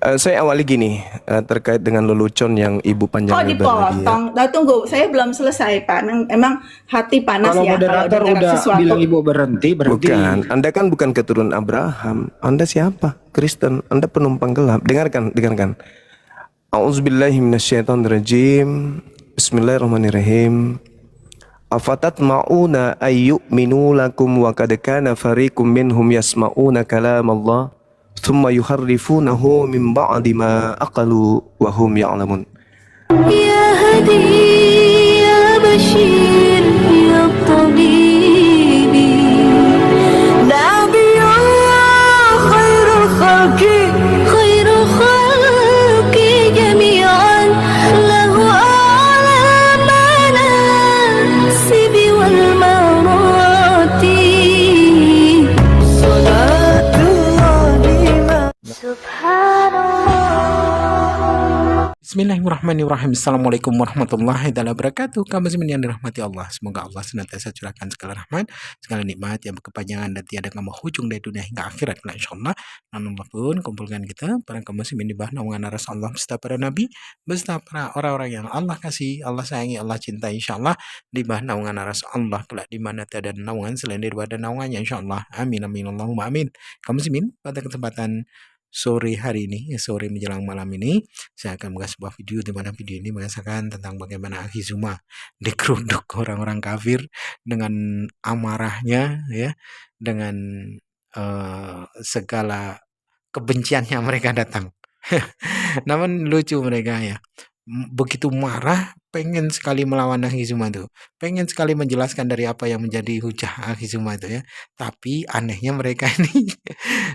Saya awali gini, terkait dengan lelucon yang Ibu Kok panjang lebar tadi ya. dipotong? Nah, tunggu, saya belum selesai, Pak. Emang hati panas Kalau ya kalau moderator dengar udah sesuatu. bilang Ibu berhenti. Bukan, Anda kan bukan keturunan Abraham. Anda siapa? Kristen. Anda penumpang gelap. Dengarkan, dengarkan. A'udzubillahi minasyaitonirrajim. Bismillahirrahmanirrahim. Afatatma'una ayyu'minu lakum wa kad kana fariqum minhum yasma'una kalam Allah thumma yuharrifunahu min ba'di ma aqalu wa hum ya'lamun. يا هدي يا بشير يا طبيبي نبي الله خير خلق جميعا له أعلى المناسب والمراتب صلاة الله سبحان الله. Bismillahirrahmanirrahim. Assalamualaikum warahmatullahi wabarakatuh. Kaum muslimin yang dirahmati Allah, semoga Allah senantiasa curahkan segala rahmat, segala nikmat yang berkepanjangan dan tiada hujung dari dunia hingga akhirat. Insyaallah. Namun pun kumpulkan kita para kaum muslimin di bawah naungan Rasulullah beserta para nabi, beserta para orang-orang yang Allah kasih, Allah sayangi, Allah cintai. Insyaallah di bawah naungan Rasulullah kelak di mana tiada naungan selain daripada naungannya. Insyaallah. Amin amin Allahumma amin. Kaum muslimin, pada kesempatan sore hari ini, sore menjelang malam ini, saya akan mengasih sebuah video di mana video ini mengisahkan tentang bagaimana Akhizuma dikeruduk orang-orang kafir dengan amarahnya, ya, dengan segala kebenciannya mereka datang. Namun lucu mereka ya, begitu marah, pengen sekali melawan Akhizuma itu, pengen sekali menjelaskan dari apa yang menjadi hujah Akhizuma itu ya. Tapi anehnya mereka ini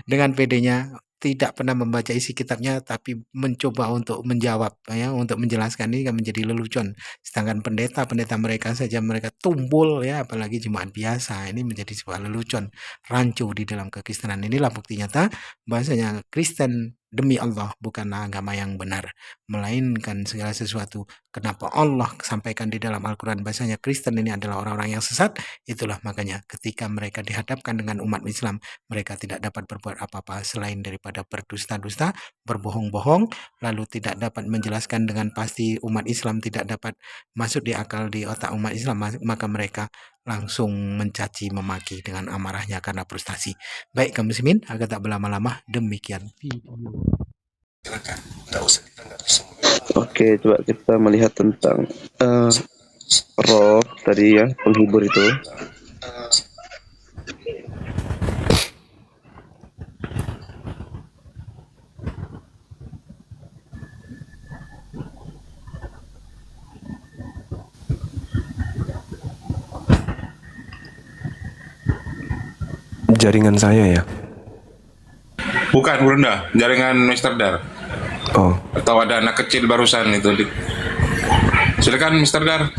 dengan pedenya tidak pernah membaca isi kitabnya, tapi mencoba untuk menjawab, ya, untuk menjelaskan. Ini kan menjadi lelucon. Sedangkan pendeta-pendeta mereka saja mereka tumpul, ya, apalagi jemaat biasa. Ini menjadi sebuah lelucon, rancu di dalam kekristenan. Inilah bukti nyata bahasanya Kristen demi Allah bukanlah agama yang benar, melainkan segala sesuatu. Kenapa Allah sampaikan di dalam Al-Quran bahasanya Kristen ini adalah orang-orang yang sesat? Itulah makanya ketika mereka dihadapkan dengan umat Islam, mereka tidak dapat berbuat apa-apa selain daripada berdusta-dusta, berbohong-bohong, lalu tidak dapat menjelaskan dengan pasti. Umat Islam tidak dapat masuk di akal di otak umat Islam, maka mereka langsung mencaci memaki dengan amarahnya karena frustasi. Baik kaum muslimin, agar tak berlama-lama, demikian video. Oke, coba kita melihat tentang roh tadi ya, penghibur itu. Jaringan saya ya? Bukan, Bunda. Jaringan Mr. Dar. Oh, Atau ada anak kecil barusan itu. Silakan Mr. Dar.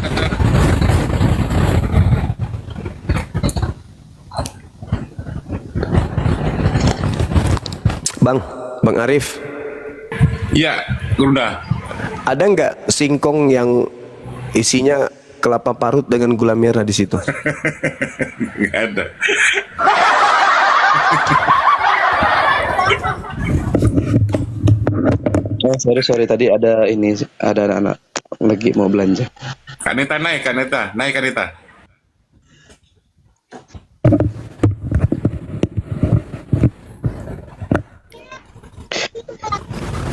Bang Arif, Iya, Bunda. ada nggak singkong yang isinya kelapa parut dengan gula merah di situ? Nggak ada. Oh, sorry tadi ada anak lagi mau belanja. Kaneta naik, Kaneta. Naik, Kaneta.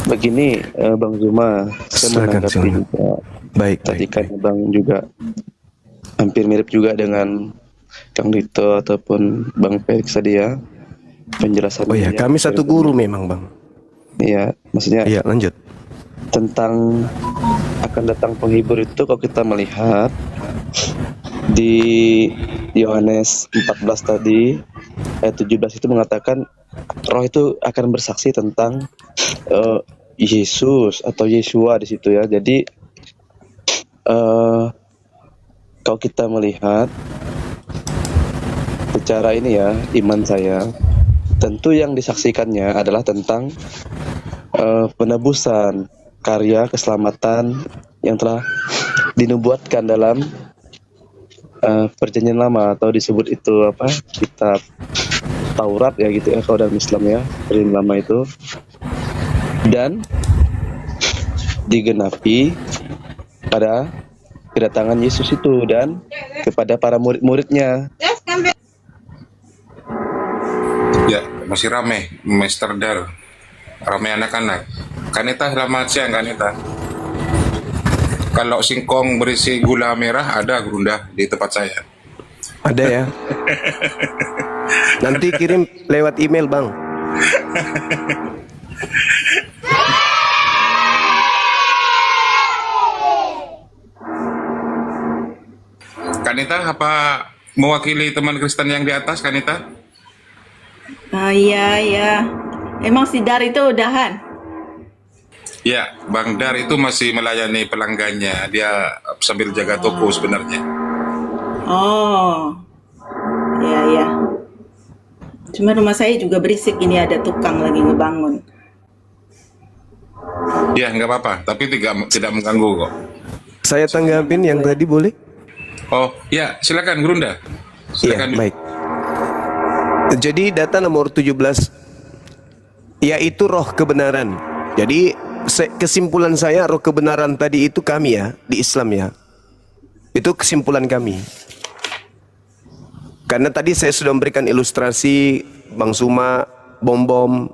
Begini, Bang Zuma, saya Silakan, menanggapi silakan. juga. Baik. Tadi kan Bang juga hampir mirip juga dengan Kang Dito ataupun Bang Felix tadi ya, penjelasannya. Oh ya, kami satu guru memang, Bang. Iya, maksudnya Iya, lanjut. tentang akan datang penghibur itu kalau kita melihat di Yohanes 14 tadi ayat 17 itu mengatakan roh itu akan bersaksi tentang Yesus atau Yesua di situ ya. Jadi kalau kita melihat secara ini ya, iman saya tentu yang disaksikannya adalah tentang penebusan, karya keselamatan yang telah dinubuatkan dalam perjanjian lama, atau disebut itu apa, kitab Taurat ya gitu ya kalau dalam Islam ya, perjanjian lama itu. dan digenapi pada kedatangan Yesus itu dan kepada para murid-muridnya. Ya, masih rame, Mr. Dar. Rame anak-anak. Kanita, selamat siang, Kanita. Kalau singkong berisi gula merah, ada Gurunda di tempat saya. Ada ya. Nanti kirim lewat email, Bang. Kanita, apa mewakili teman Kristen yang di atas, Kanita? Iya, iya. Emang si Dar itu udahan? Ya, Bang Dar itu masih melayani pelanggannya. Dia sambil jaga toko sebenarnya. Oh, iya, iya. Cuma rumah saya juga berisik, ini ada tukang lagi ngebangun. Ya, nggak apa-apa. Tapi tidak mengganggu kok. Saya tanggapin yang tadi boleh? Oh, ya, silakan Gurunda. Iya, Silakan. baik. Jadi data nomor 17 yaitu roh kebenaran. Jadi kesimpulan saya roh kebenaran tadi itu kami ya di Islam ya. Itu kesimpulan kami. Karena tadi saya sudah memberikan ilustrasi Bang Suma, bom-bom,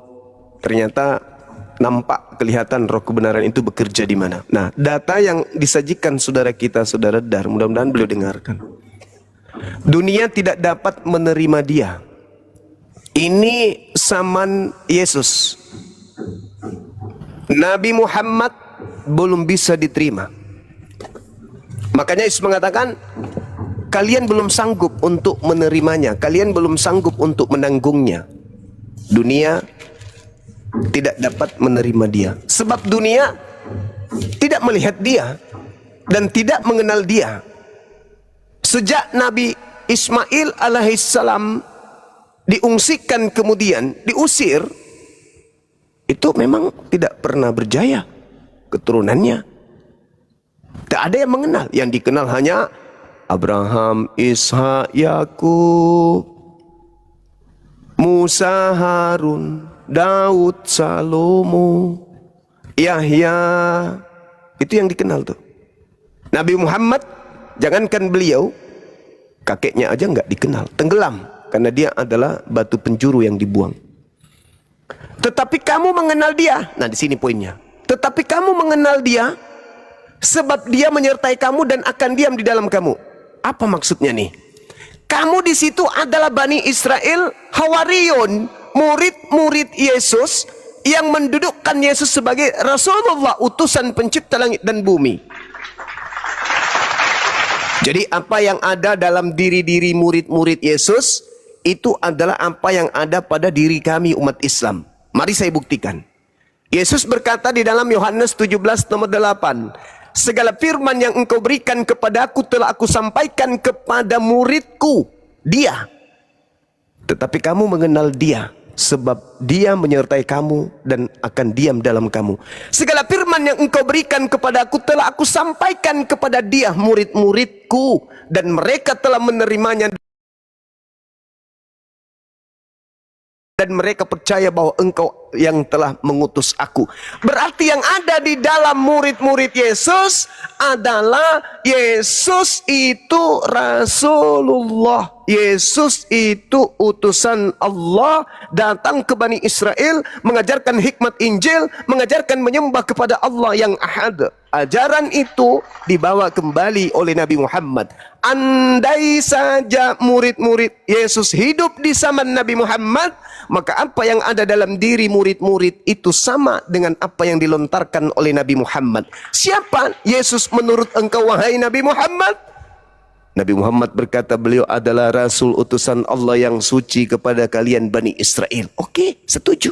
ternyata nampak kelihatan roh kebenaran itu bekerja di mana. Nah, data yang disajikan saudara kita, saudara Dar, mudah-mudahan beliau dengarkan. Dunia tidak dapat menerima dia. Ini zaman Yesus. Nabi Muhammad belum bisa diterima. Makanya Yesus mengatakan, kalian belum sanggup untuk menerimanya. Kalian belum sanggup untuk menanggungnya. Dunia tidak dapat menerima dia. Sebab dunia tidak melihat dia dan tidak mengenal dia. Sejak Nabi Ismail alaihissalam diungsikan kemudian diusir, itu memang tidak pernah berjaya keturunannya. Tak ada yang mengenal. Yang dikenal hanya Abraham, Ishak, Yakub, Musa, Harun, Daud, Salomo, Yahya. Itu yang dikenal tuh. Nabi Muhammad, jangankan beliau, kakeknya aja nggak dikenal, tenggelam karena dia adalah batu penjuru yang dibuang. Tetapi kamu mengenal dia. Nah, di sini poinnya. Tetapi kamu mengenal dia sebab dia menyertai kamu dan akan diam di dalam kamu. Apa maksudnya nih? Kamu di situ adalah Bani Israel, Hawariyun, murid-murid Yesus yang mendudukkan Yesus sebagai Rasulullah, utusan pencipta langit dan bumi. Jadi apa yang ada dalam diri-diri murid-murid Yesus itu adalah apa yang ada pada diri kami umat Islam. Mari saya buktikan. Yesus berkata di dalam Yohanes 17 nomor 8, segala firman yang engkau berikan kepadaku telah aku sampaikan kepada muridku, dia. Tetapi kamu mengenal dia, sebab dia menyertai kamu dan akan diam dalam kamu. Segala firman yang engkau berikan kepadaku telah aku sampaikan kepada dia, murid-muridku, dan mereka telah menerimanya. Dan mereka percaya bahwa engkau yang telah mengutus aku. Berarti yang ada di dalam murid-murid Yesus adalah Yesus itu Rasulullah. Yesus itu utusan Allah, datang ke Bani Israel, mengajarkan hikmat Injil, mengajarkan menyembah kepada Allah yang Ahad. Ajaran itu dibawa kembali oleh Nabi Muhammad. Andai saja murid-murid Yesus hidup di zaman Nabi Muhammad, maka apa yang ada dalam diri murid-murid itu sama dengan apa yang dilontarkan oleh Nabi Muhammad. Siapa Yesus menurut engkau, wahai Nabi Muhammad? Nabi Muhammad berkata beliau adalah Rasul utusan Allah yang suci kepada kalian Bani Israel. Oke, setuju.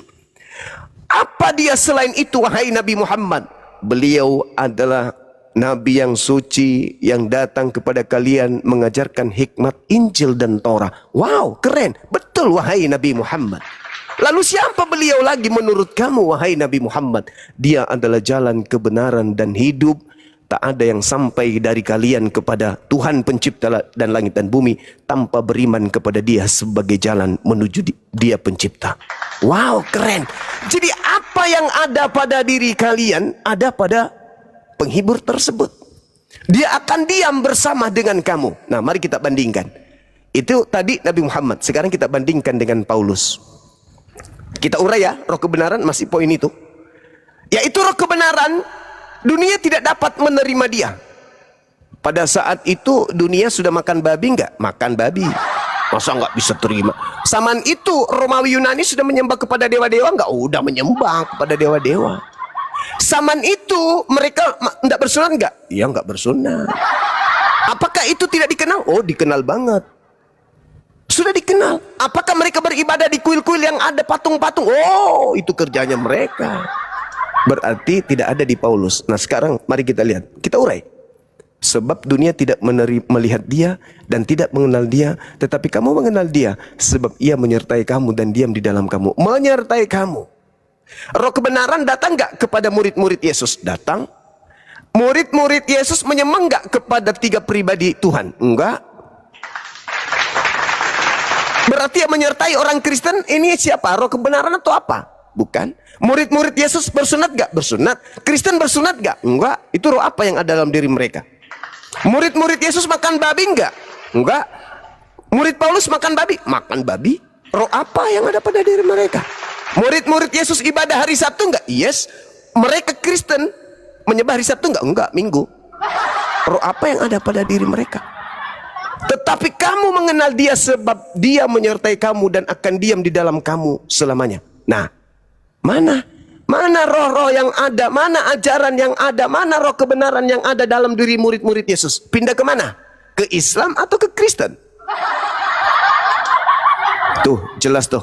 Apa dia selain itu, wahai Nabi Muhammad? Beliau adalah Nabi yang suci yang datang kepada kalian mengajarkan hikmat Injil dan Torah. Wow, keren. Betul, wahai Nabi Muhammad. Lalu siapa beliau lagi menurut kamu, wahai Nabi Muhammad? Dia adalah jalan kebenaran dan hidup. Tak ada yang sampai dari kalian kepada Tuhan pencipta dan langit dan bumi tanpa beriman kepada dia sebagai jalan menuju dia pencipta. Wow, keren. Jadi apa apa yang ada pada diri kalian ada pada penghibur tersebut. Dia akan diam bersama dengan kamu. Nah, mari kita bandingkan. Itu tadi Nabi Muhammad. Sekarang kita bandingkan dengan Paulus. Kita urai ya, roh kebenaran masih poin itu. Yaitu roh kebenaran, dunia tidak dapat menerima dia. Pada saat itu dunia sudah makan babi enggak? Makan babi. Masa enggak bisa terima? Zaman itu Romawi Yunani sudah menyembah kepada dewa-dewa enggak? Udah menyembah kepada dewa-dewa. Zaman itu mereka enggak bersunat enggak? Ya enggak bersunat. Apakah itu tidak dikenal? Oh, dikenal banget. Sudah dikenal. Apakah mereka beribadah di kuil-kuil yang ada patung-patung? Oh, itu kerjanya mereka. Berarti tidak ada di Paulus. Nah, sekarang mari kita lihat. Kita urai. Sebab dunia tidak melihat dia dan tidak mengenal dia, tetapi kamu mengenal dia sebab ia menyertai kamu dan diam di dalam kamu. Menyertai kamu. Roh kebenaran datang enggak kepada murid-murid Yesus? Datang. Murid-murid Yesus menyembah enggak kepada 3 pribadi Tuhan? Enggak. Berarti yang menyertai orang Kristen ini siapa? Roh kebenaran atau apa? Bukan. Murid-murid Yesus bersunat enggak? Bersunat. Kristen bersunat enggak? Enggak. Itu roh apa yang ada dalam diri mereka? Murid-murid Yesus makan babi enggak? Enggak. Murid Paulus makan babi? Makan babi. Roh apa yang ada pada diri mereka? Murid-murid Yesus ibadah hari Sabtu enggak? Yes. Mereka Kristen menyembah hari Sabtu enggak? Enggak, Minggu. Roh apa yang ada pada diri mereka? Tetapi kamu mengenal dia sebab dia menyertai kamu dan akan diam di dalam kamu selamanya. Nah, mana roh-roh yang ada, mana ajaran yang ada, mana roh kebenaran yang ada dalam diri murid-murid Yesus? Pindah ke mana? Ke Islam atau ke Kristen? Tuh, jelas tuh.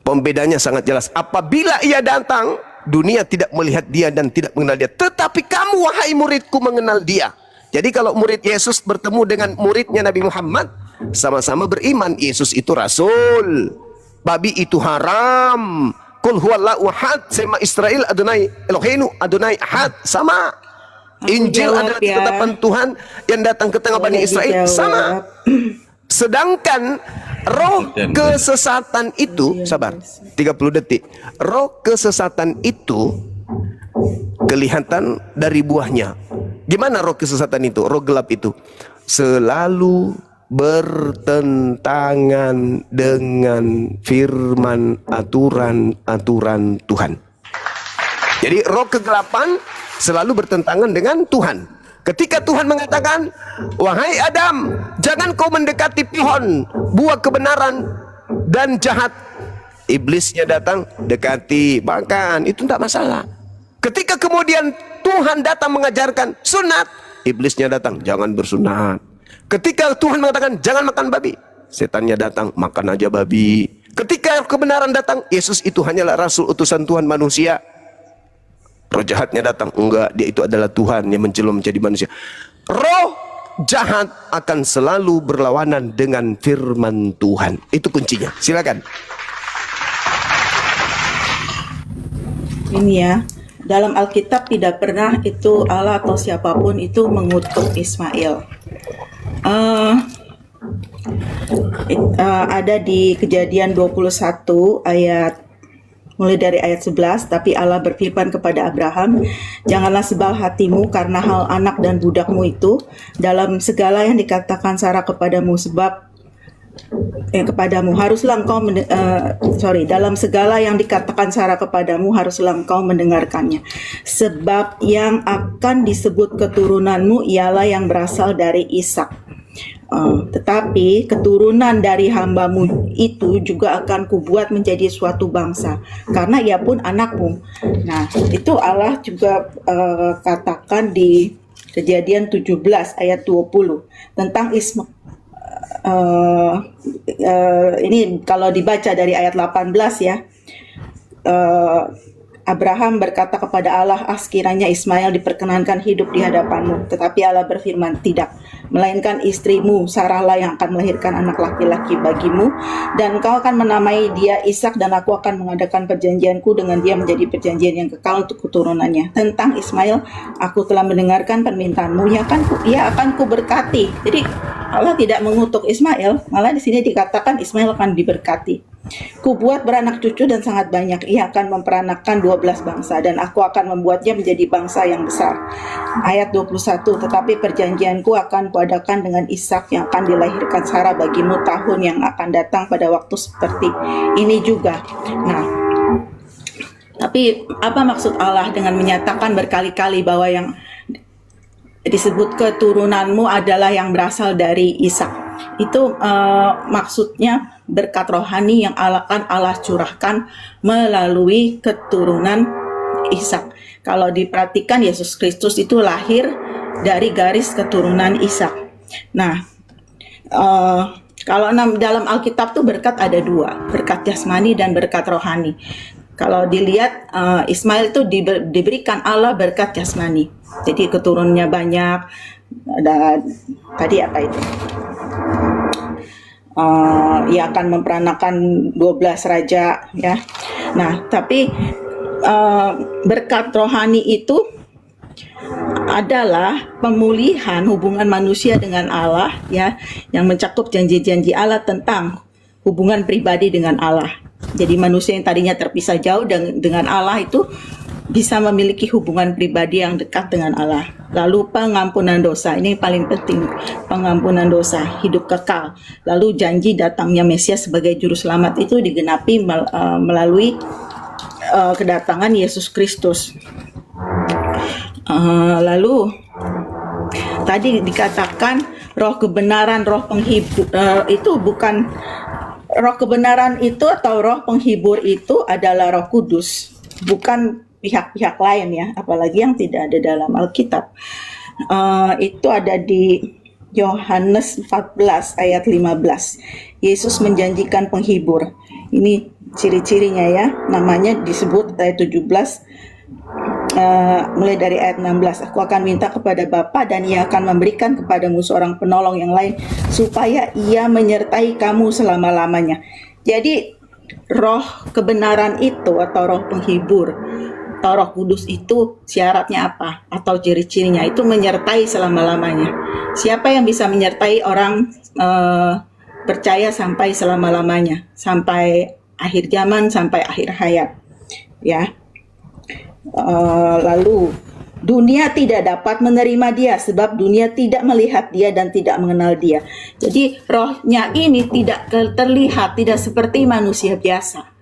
Pembedanya sangat jelas. Apabila ia datang, dunia tidak melihat dia dan tidak mengenal dia. Tetapi kamu, wahai muridku, mengenal dia. Jadi kalau murid Yesus bertemu dengan muridnya Nabi Muhammad, sama-sama beriman Yesus itu Rasul, babi itu haram, Qul huwallahu ahad, Sema Israel Adonai Eloheinu Adonai ahad, sama. Injil adalah ketetapan Tuhan yang datang ke tengah Bani Israel, sama. Sedangkan roh kesesatan itu, sabar, 30 detik. Roh kesesatan itu kelihatan dari buahnya. Gimana roh kesesatan itu? Roh gelap itu selalu bertentangan dengan firman aturan-aturan Tuhan. Jadi roh kegelapan selalu bertentangan dengan Tuhan. Ketika Tuhan mengatakan, wahai Adam, jangan kau mendekati pohon buah kebenaran dan jahat. Iblisnya datang, dekati, makan, itu tidak masalah. Ketika kemudian Tuhan datang mengajarkan sunat, iblisnya datang, jangan bersunat. Ketika Tuhan mengatakan jangan makan babi, setannya datang, makan aja babi. Ketika kebenaran datang, Yesus itu hanyalah Rasul utusan Tuhan manusia. Roh jahatnya datang, enggak, dia itu adalah Tuhan yang menjelma menjadi manusia. Roh jahat akan selalu berlawanan dengan firman Tuhan. Itu kuncinya. Silakan. Ini ya, dalam Alkitab tidak pernah itu Allah atau siapapun itu mengutuk Ismail. Ada di Kejadian 21 ayat mulai dari ayat 11, tapi Allah berfirman kepada Abraham, janganlah sebal hatimu karena hal anak dan budakmu itu dalam segala yang dikatakan Sarah kepadamu, sebab kepadamu haruslah engkau dalam segala yang dikatakan Sarah kepadamu haruslah engkau mendengarkannya, sebab yang akan disebut keturunanmu ialah yang berasal dari Ishak. Tetapi keturunan dari hambamu itu juga akan kubuat menjadi suatu bangsa, karena ia pun anakmu. Nah, itu Allah juga katakan di Kejadian 17 ayat 20 tentang Ismail. Ini kalau dibaca dari ayat 18 ya. Abraham berkata kepada Allah, sekiranya Ismail diperkenankan hidup di hadapanmu. Tetapi Allah berfirman, tidak, melainkan istrimu Sarahlah yang akan melahirkan anak laki-laki bagimu, dan engkau akan menamai dia Ishak, dan aku akan mengadakan perjanjianku dengan dia menjadi perjanjian yang kekal untuk keturunannya. Tentang Ismail, aku telah mendengarkan permintaanmu, ia akan kuberkati. Jadi Allah tidak mengutuk Ismail, malah di sini dikatakan Ismail akan diberkati. Kubuat beranak cucu dan sangat banyak. Ia akan memperanakan 12 bangsa dan aku akan membuatnya menjadi bangsa yang besar. Ayat 21, tetapi perjanjianku akan kuadakan dengan Ishak yang akan dilahirkan Sarah bagimu tahun yang akan datang pada waktu seperti ini juga. Nah, tapi apa maksud Allah dengan menyatakan berkali-kali bahwa yang disebut keturunanmu adalah yang berasal dari Ishak? Itu maksudnya berkat rohani yang akan Allah curahkan melalui keturunan Ishak. Kalau diperhatikan, Yesus Kristus itu lahir dari garis keturunan Ishak. Nah, kalau dalam Alkitab tuh berkat ada dua, berkat jasmani dan berkat rohani. Kalau dilihat, Ismail itu diberikan Allah berkat jasmani, jadi keturunannya banyak. Ada tadi apa itu? Ia akan memperanakan 12 raja, ya. Nah, tapi berkat rohani itu adalah pemulihan hubungan manusia dengan Allah, ya, yang mencakup janji-janji Allah tentang hubungan pribadi dengan Allah. Jadi manusia yang tadinya terpisah jauh dengan Allah itu bisa memiliki hubungan pribadi yang dekat dengan Allah. Lalu pengampunan dosa, ini yang paling penting, pengampunan dosa, hidup kekal. Lalu janji datangnya Mesias sebagai juru selamat itu digenapi melalui kedatangan Yesus Kristus. Lalu tadi dikatakan roh kebenaran, roh penghibur itu bukan roh kebenaran itu atau roh penghibur itu adalah Roh Kudus, bukan pihak-pihak lain, ya, apalagi yang tidak ada dalam Alkitab. Itu ada di Yohanes 14 ayat 15. Yesus menjanjikan penghibur. Ini ciri-cirinya, ya. Namanya disebut ayat 17 mulai dari ayat 16. Aku akan minta kepada Bapa dan Ia akan memberikan kepadamu seorang penolong yang lain supaya Ia menyertai kamu selama-lamanya. Jadi roh kebenaran itu atau roh penghibur atau Roh Kudus itu syaratnya apa atau ciri-cirinya? Itu menyertai selama-lamanya. Siapa yang bisa menyertai orang percaya sampai selama-lamanya, sampai akhir zaman, sampai akhir hayat, ya. Lalu dunia tidak dapat menerima dia sebab dunia tidak melihat dia dan tidak mengenal dia. Jadi rohnya ini tidak terlihat, tidak seperti manusia biasa.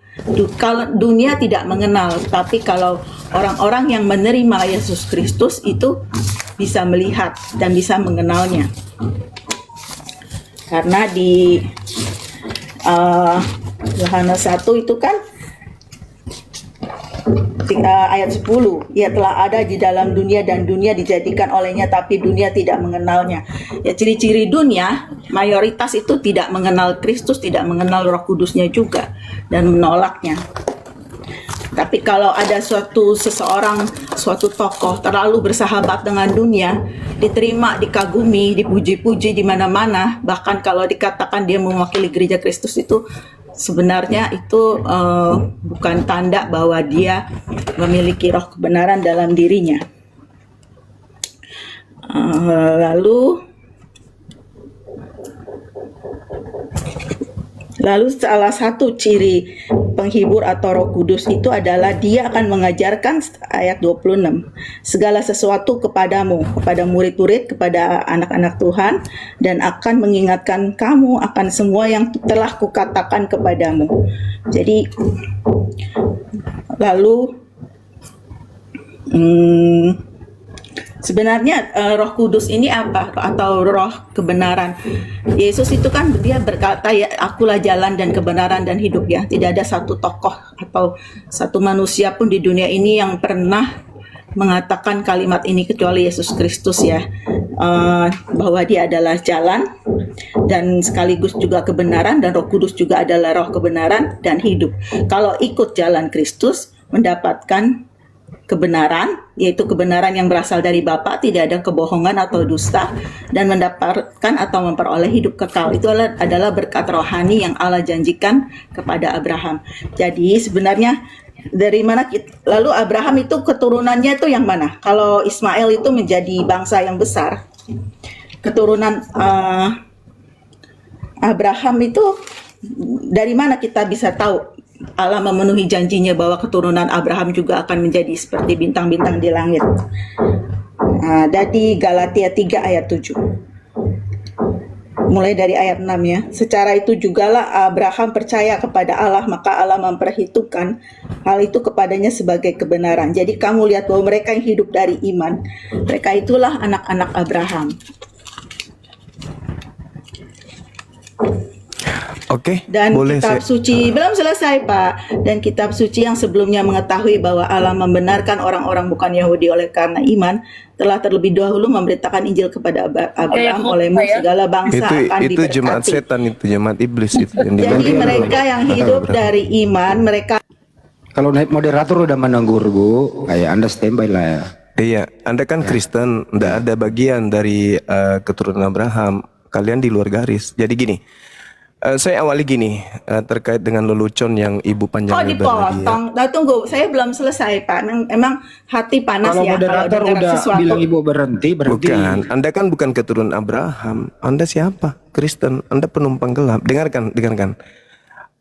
Kalau dunia tidak mengenal, tapi kalau orang-orang yang menerima Yesus Kristus itu bisa melihat dan bisa mengenalnya. Karena di Yohanes 1 itu kan ayat 10, ia telah ada di dalam dunia dan dunia dijadikan olehnya tapi dunia tidak mengenalnya. Ya, ciri-ciri dunia mayoritas itu tidak mengenal Kristus, tidak mengenal Roh Kudusnya juga dan menolaknya. Tapi kalau ada suatu tokoh terlalu bersahabat dengan dunia, diterima, dikagumi, dipuji-puji di mana-mana, bahkan kalau dikatakan dia mewakili gereja Kristus itu sebenarnya itu bukan tanda bahwa dia memiliki roh kebenaran dalam dirinya. Lalu salah satu ciri penghibur atau Roh Kudus itu adalah dia akan mengajarkan, ayat 26, segala sesuatu kepadamu, kepada murid-murid, kepada anak-anak Tuhan, dan akan mengingatkan kamu akan semua yang telah kukatakan kepadamu. Jadi lalu sebenarnya Roh Kudus ini apa? Atau roh kebenaran. Yesus itu kan dia berkata, ya, akulah jalan dan kebenaran dan hidup, ya. Tidak ada satu tokoh atau satu manusia pun di dunia ini yang pernah mengatakan kalimat ini kecuali Yesus Kristus, ya. Bahwa dia adalah jalan dan sekaligus juga kebenaran, dan Roh Kudus juga adalah roh kebenaran dan hidup. Kalau ikut jalan Kristus mendapatkan kebenaran, yaitu kebenaran yang berasal dari Bapa, tidak ada kebohongan atau dusta, dan mendapatkan atau memperoleh hidup kekal. Itu adalah berkat rohani yang Allah janjikan kepada Abraham. Jadi sebenarnya dari mana lalu Abraham itu keturunannya itu yang mana? Kalau Ismail itu menjadi bangsa yang besar, keturunan Abraham itu Dari mana kita bisa tahu Allah memenuhi janjinya bahwa keturunan Abraham juga akan menjadi seperti bintang-bintang di langit? Dari Galatia 3 ayat 7. Mulai dari ayat 6 ya. Secara itu jugalah Abraham percaya kepada Allah, maka Allah memperhitungkan hal itu kepadanya sebagai kebenaran. Jadi kamu lihat bahwa mereka yang hidup dari iman, mereka itulah anak-anak Abraham. Oke, Dan boleh kitab saya. suci belum selesai Pak. Dan kitab suci yang sebelumnya mengetahui bahwa Allah membenarkan orang-orang bukan Yahudi oleh karena iman, telah terlebih dahulu memberitakan Injil kepada Abraham, olehmu segala bangsa akan Itu jemaat diberkati. setan, itu jemaat iblis itu yang Jadi dibangun. mereka yang hidup dari iman, mereka Kalau naik moderator udah menanggur Bu, kayak Anda standby lah ya. Iya, Anda kan Kristen, nggak ada bagian dari keturunan Abraham. Kalian di luar garis. Jadi gini, saya awali gini terkait dengan lelucon yang ibu panjang lebar tadi ya. dipotong. Nah, tunggu, saya belum selesai Pak. Emang hati panas Kalau ya kalau moderator dengar udah sesuatu. bilang Ibu berhenti. Bukan, Anda kan bukan keturunan Abraham. Anda siapa? Kristen. Anda penumpang gelap. Dengarkan.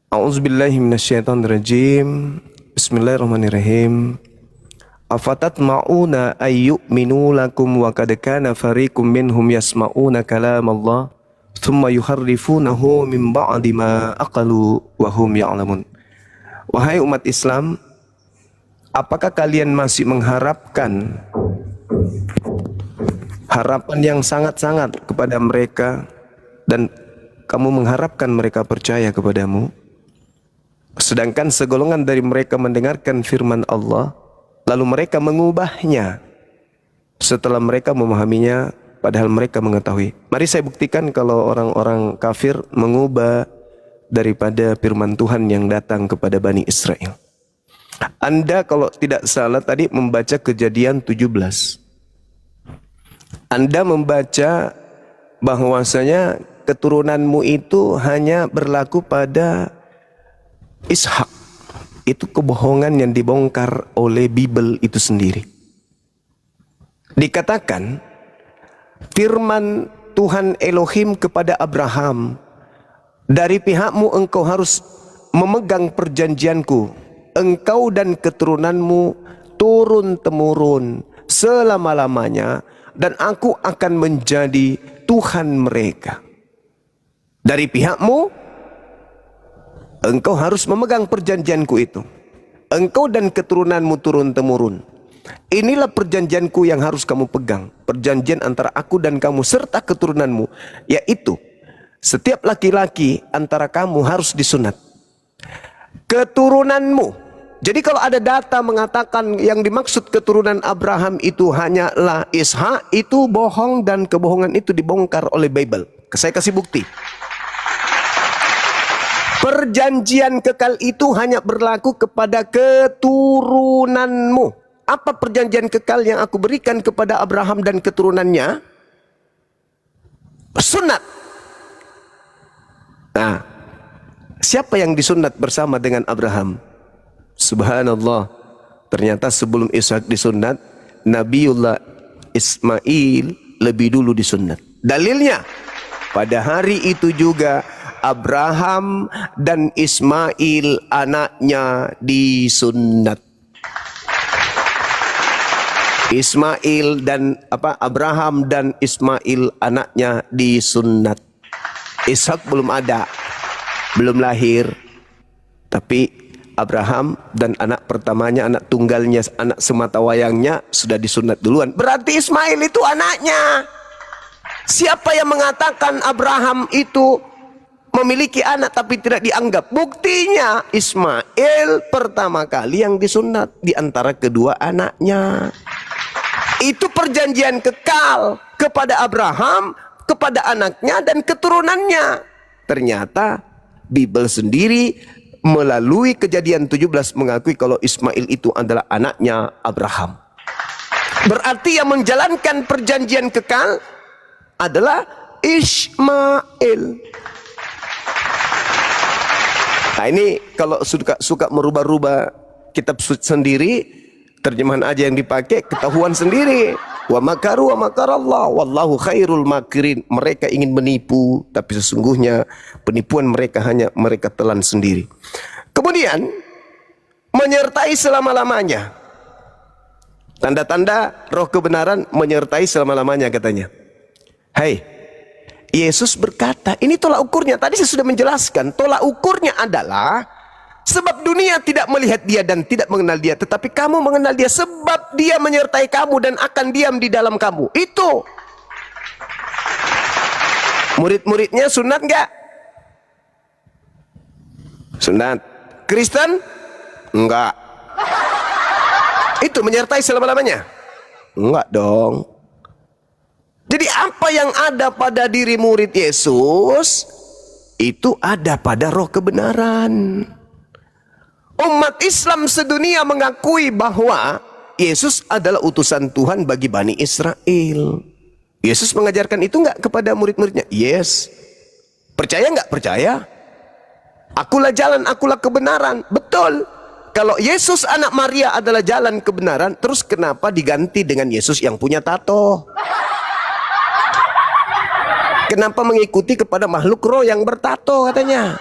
A'udzubillahi minasyaitonirrajim. Bismillahirrahmanirrahim. Afatatma'una ayyu'minu lakum wa qad kana fariqum minhum yasma'una kalam Allah thumma yuharrifunahu min ba'di ma aqalu wa hum ya'lamun. Wahai umat Islam, apakah kalian masih mengharapkan harapan yang sangat-sangat kepada mereka dan kamu mengharapkan mereka percaya kepadamu? Sedangkan segolongan dari mereka mendengarkan firman Allah, lalu mereka mengubahnya setelah mereka memahaminya, padahal mereka mengetahui. Mari saya buktikan kalau orang-orang kafir mengubah daripada firman Tuhan yang datang kepada Bani Israel. Anda kalau tidak salah tadi membaca Kejadian 17. Anda membaca bahwasanya keturunanmu itu hanya berlaku pada Ishak. Itu kebohongan yang dibongkar oleh Bible itu sendiri. Dikatakan firman Tuhan Elohim kepada Abraham, dari pihakmu engkau harus memegang perjanjianku, engkau dan keturunanmu turun-temurun selama-lamanya, dan aku akan menjadi Tuhan mereka. Dari pihakmu engkau harus memegang perjanjianku itu. Engkau dan keturunanmu turun-temurun. Inilah perjanjianku yang harus kamu pegang. Perjanjian antara aku dan kamu serta keturunanmu. Yaitu, setiap laki-laki antara kamu harus disunat. Keturunanmu. Jadi kalau ada data mengatakan yang dimaksud keturunan Abraham itu hanyalah Ishak, itu bohong dan kebohongan itu dibongkar oleh Bible. Saya kasih bukti. Perjanjian kekal itu hanya berlaku kepada keturunanmu. Apa perjanjian kekal yang aku berikan kepada Abraham dan keturunannya? Sunat. Nah, siapa yang disunat bersama dengan Abraham? Subhanallah. Ternyata sebelum Ishak disunat, Nabiullah Ismail lebih dulu disunat. Dalilnya, pada hari itu juga Abraham dan Ismail anaknya disunat. Abraham dan Ismail anaknya disunat. Ishak belum ada, belum lahir. Tapi Abraham dan anak pertamanya, anak tunggalnya, anak sematawayangnya sudah disunat duluan. Berarti Ismail itu anaknya. Siapa yang mengatakan Abraham itu memiliki anak tapi tidak dianggap? Buktinya Ismail pertama kali yang disunat di antara kedua anaknya. Itu perjanjian kekal kepada Abraham, kepada anaknya dan keturunannya. Ternyata Bible sendiri melalui Kejadian 17 mengakui kalau Ismail itu adalah anaknya Abraham. Berarti yang menjalankan perjanjian kekal adalah Ismail. Nah ini kalau suka merubah-rubah kitab sendiri, terjemahan aja yang dipakai, ketahuan sendiri. Wa makaru wa makarallah wallahu khairul makirin. Mereka ingin menipu, tapi sesungguhnya penipuan mereka hanya mereka telan sendiri. Kemudian menyertai selama-lamanya. Tanda-tanda roh kebenaran menyertai selama-lamanya katanya. Hai, Yesus berkata, ini tolak ukurnya. Tadi saya sudah menjelaskan, tolak ukurnya adalah sebab dunia tidak melihat dia dan tidak mengenal dia, tetapi kamu mengenal dia sebab dia menyertai kamu dan akan diam di dalam kamu. Itu. Murid-muridnya sunat enggak? Sunat. Kristen? Enggak. Itu menyertai selama-lamanya? Enggak dong. Jadi apa yang ada pada diri murid Yesus itu ada pada roh kebenaran. Umat Islam sedunia mengakui bahwa Yesus adalah utusan Tuhan bagi Bani Israel. Yesus mengajarkan itu enggak kepada murid-muridnya? Yes. Percaya enggak? Percaya. Akulah jalan, akulah kebenaran. Betul. Kalau Yesus anak Maria adalah jalan kebenaran, terus kenapa diganti dengan Yesus yang punya tato? Kenapa mengikuti kepada makhluk roh yang bertato katanya?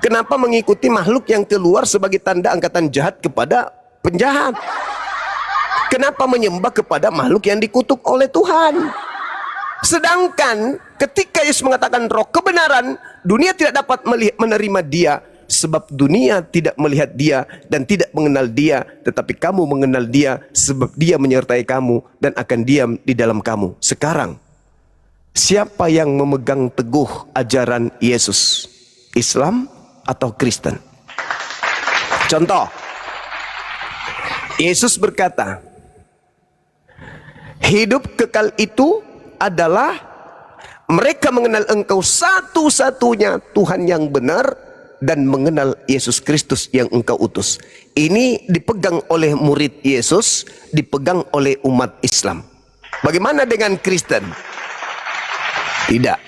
Kenapa mengikuti makhluk yang keluar sebagai tanda angkatan jahat kepada penjahat? Kenapa menyembah kepada makhluk yang dikutuk oleh Tuhan? Sedangkan ketika Yesus mengatakan roh kebenaran, dunia tidak dapat menerima dia, sebab dunia tidak melihat dia dan tidak mengenal dia, tetapi kamu mengenal dia sebab dia menyertai kamu dan akan diam di dalam kamu. Sekarang, siapa yang memegang teguh ajaran Yesus? Islam atau Kristen? Contoh, Yesus berkata, hidup kekal itu adalah mereka mengenal engkau satu-satunya Tuhan yang benar dan mengenal Yesus Kristus yang engkau utus. Ini dipegang oleh murid Yesus, dipegang oleh umat Islam. Bagaimana dengan Kristen? Tidak.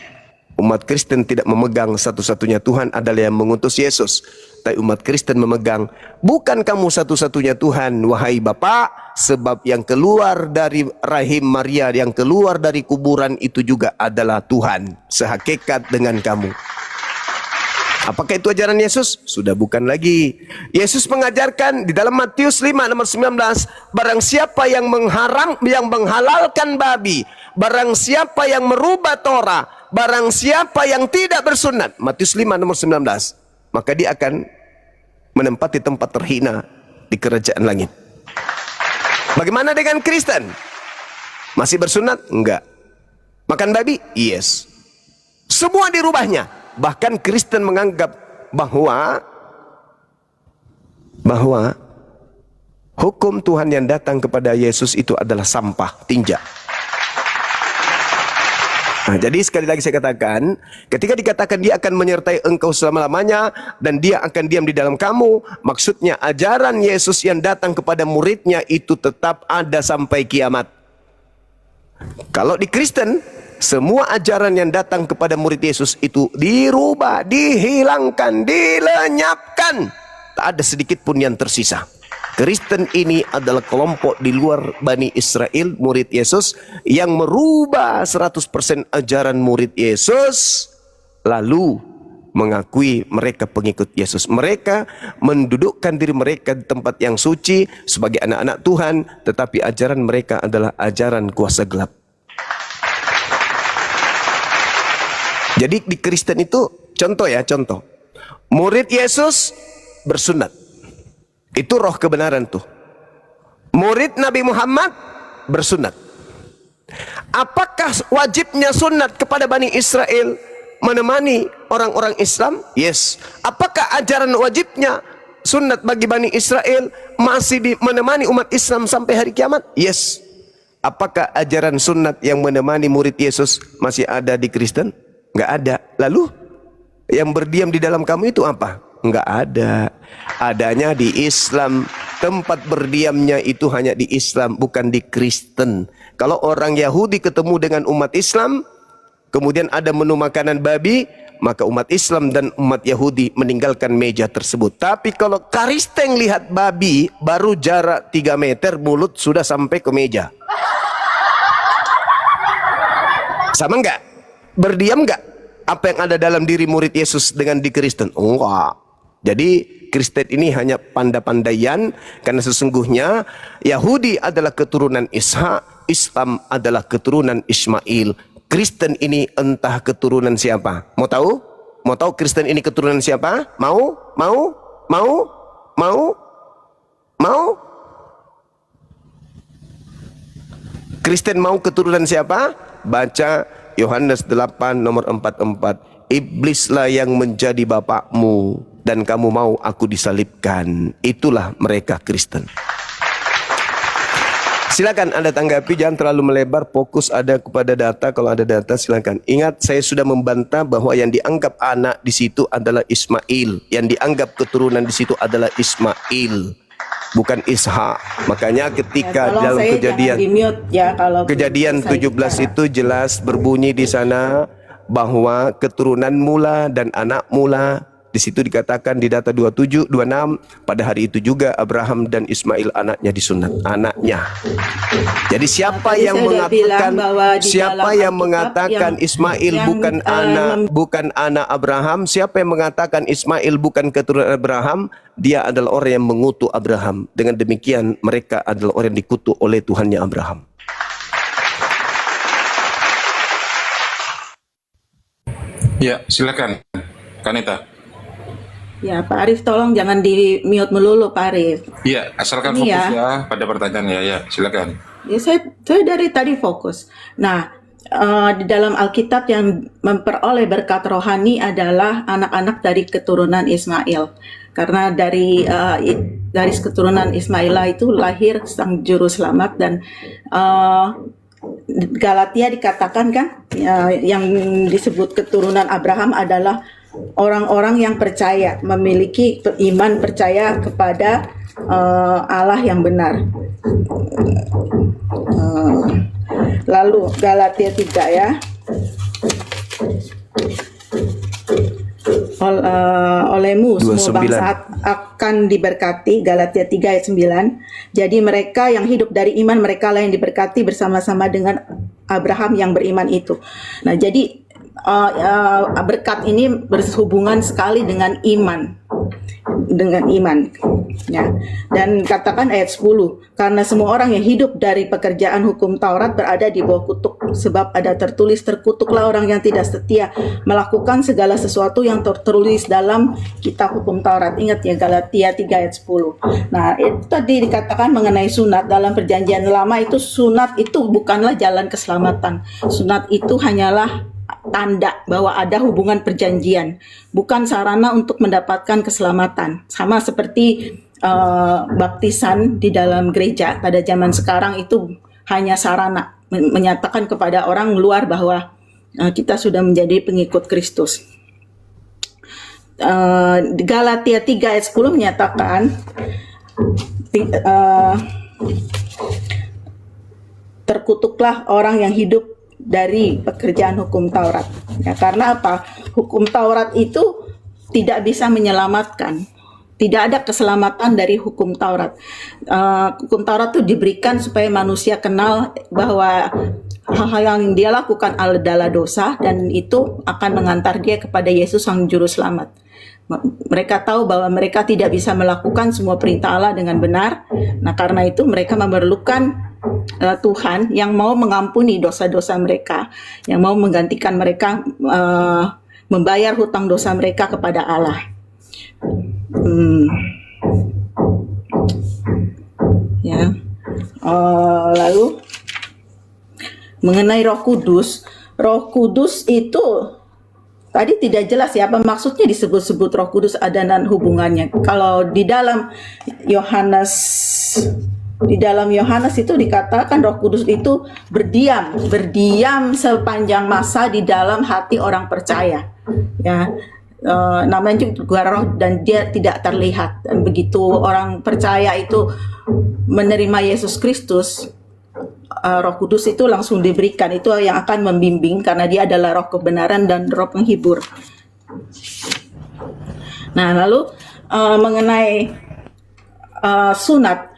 Umat Kristen tidak memegang satu-satunya Tuhan adalah yang mengutus Yesus. Tapi umat Kristen memegang, bukan kamu satu-satunya Tuhan, wahai Bapa, sebab yang keluar dari rahim Maria, yang keluar dari kuburan itu juga adalah Tuhan, sehakikat dengan kamu. Apakah itu ajaran Yesus? Sudah bukan lagi. Yesus mengajarkan di dalam Matius 5 nomor 19, barang siapa yang menghalalkan babi, barang siapa yang merubah Torah, barang siapa yang tidak bersunat, Matius 5 nomor 19, maka dia akan menempati tempat terhina di kerajaan langit. Bagaimana dengan Kristen? Masih bersunat? Enggak. Makan babi? Yes. Semua dirubahnya. Bahkan Kristen menganggap bahwa hukum Tuhan yang datang kepada Yesus itu adalah sampah, tinja. Nah, jadi sekali lagi saya katakan, ketika dikatakan dia akan menyertai engkau selama-lamanya dan dia akan diam di dalam kamu, maksudnya ajaran Yesus yang datang kepada muridnya itu tetap ada sampai kiamat. Kalau di Kristen, semua ajaran yang datang kepada murid Yesus itu dirubah, dihilangkan, dilenyapkan. Tak ada sedikit pun yang tersisa. Kristen ini adalah kelompok di luar Bani Israel, murid Yesus, yang merubah 100% ajaran murid Yesus, lalu mengakui mereka pengikut Yesus. Mereka mendudukkan diri mereka di tempat yang suci sebagai anak-anak Tuhan, tetapi ajaran mereka adalah ajaran kuasa gelap. Jadi di Kristen itu, contoh ya, contoh. Murid Yesus bersunat. Itu roh kebenaran tuh. Murid Nabi Muhammad bersunat. Apakah wajibnya sunat kepada Bani Israel menemani orang-orang Islam? Yes. Apakah ajaran wajibnya sunat bagi Bani Israel masih menemani umat Islam sampai hari kiamat? Yes. Apakah ajaran sunat yang menemani murid Yesus masih ada di Kristen? Enggak ada. Lalu yang berdiam di dalam kamu itu apa? Enggak ada. Adanya di Islam. Tempat berdiamnya itu hanya di Islam, bukan di Kristen. Kalau orang Yahudi ketemu dengan umat Islam, kemudian ada menu makanan babi, maka umat Islam dan umat Yahudi meninggalkan meja tersebut. Tapi kalau Kristen lihat babi, baru jarak 3 meter mulut sudah sampai ke meja. Sama enggak? Berdiam enggak apa yang ada dalam diri murid Yesus dengan di Kristen? Enggak. Jadi Kristen ini hanya pandai-pandaian, karena sesungguhnya Yahudi adalah keturunan Ishak, Islam adalah keturunan Ismail. Kristen ini entah keturunan siapa. Mau tahu? Mau tahu Kristen ini keturunan siapa? Mau? Mau? Mau? Mau? Mau? Kristen mau keturunan siapa? Baca Yohanes 8 nomor 44. Iblislah yang menjadi bapakmu dan kamu mau aku disalibkan. Itulah mereka Kristen. Silakan Anda tanggapi, jangan terlalu melebar, fokus ada kepada data. Kalau ada data silakan. Ingat, saya sudah membantah bahwa yang dianggap anak di situ adalah Ismail, yang dianggap keturunan di situ adalah Ismail, bukan Ishak. Makanya ketika tolong dalam saya kejadian jangan di-mute ya kalau Kejadian saya 17 bicara. itu jelas berbunyi di sana bahwa keturunan mula dan anak mula. Di situ dikatakan di data 27, 26, pada hari itu juga Abraham dan Ismail anaknya disunat, anaknya. Jadi siapa Tadi yang saya udah bilang mengatakan bahwa di siapa dalam yang Alkitab mengatakan Ismail yang, bukan anak Abraham, siapa yang mengatakan Ismail bukan keturunan Abraham, dia adalah orang yang mengutuk Abraham. Dengan demikian mereka adalah orang yang dikutuk oleh Tuhannya Abraham. Ya, silakan, Kanita. Ya, Pak Arif tolong jangan di-mute melulu, Pak Arif. Iya, asalkan Ini fokus ya. ya pada pertanyaannya ya. Silakan. Ya, saya dari tadi fokus. Nah, di dalam Alkitab yang memperoleh berkat rohani adalah anak-anak dari keturunan Ismail. Karena dari garis keturunan Ismail itu lahir sang juru selamat, dan Galatia dikatakan kan yang disebut keturunan Abraham adalah orang-orang yang percaya, memiliki iman percaya kepada Allah yang benar. Lalu Galatia 3 ya. Olehmu semua 29. bangsa akan diberkati, Galatia 3 ayat 9. Jadi mereka yang hidup dari iman, mereka lah yang diberkati bersama-sama dengan Abraham yang beriman itu. Nah, jadi berkat ini berhubungan sekali dengan iman, ya. Dan katakan ayat 10, karena semua orang yang hidup dari pekerjaan hukum Taurat berada di bawah kutuk, sebab ada tertulis, terkutuklah orang yang tidak setia melakukan segala sesuatu yang tertulis dalam kitab hukum Taurat. Ingat ya, Galatia 3 ayat 10. Nah, itu tadi dikatakan mengenai sunat. Dalam perjanjian lama itu sunat itu bukanlah jalan keselamatan. Sunat itu hanyalah tanda bahwa ada hubungan perjanjian, bukan sarana untuk mendapatkan keselamatan. Sama seperti baptisan di dalam gereja pada zaman sekarang itu hanya sarana menyatakan kepada orang luar bahwa kita sudah menjadi pengikut Kristus. Galatia 3 ayat 10 menyatakan terkutuklah orang yang hidup dari pekerjaan hukum Taurat. Ya, karena apa? Hukum Taurat itu tidak bisa menyelamatkan. Tidak ada keselamatan dari hukum Taurat. Hukum Taurat itu diberikan supaya manusia kenal bahwa hal-hal yang dia lakukan adalah dosa, dan itu akan mengantar dia kepada Yesus sang juru selamat. Mereka tahu bahwa mereka tidak bisa melakukan semua perintah Allah dengan benar. Nah, karena itu mereka memerlukan Tuhan yang mau mengampuni dosa-dosa mereka, yang mau menggantikan mereka, membayar hutang dosa mereka kepada Allah. Ya. Lalu mengenai Roh Kudus itu tadi tidak jelas ya apa maksudnya disebut-sebut Roh Kudus ada dan hubungannya. Kalau di dalam Yohanes itu dikatakan Roh Kudus itu berdiam sepanjang masa di dalam hati orang percaya. Ya, namanya juga roh dan dia tidak terlihat. Dan begitu orang percaya itu menerima Yesus Kristus, Roh Kudus itu langsung diberikan. Itu yang akan membimbing karena dia adalah Roh kebenaran dan Roh penghibur. Nah, lalu mengenai sunat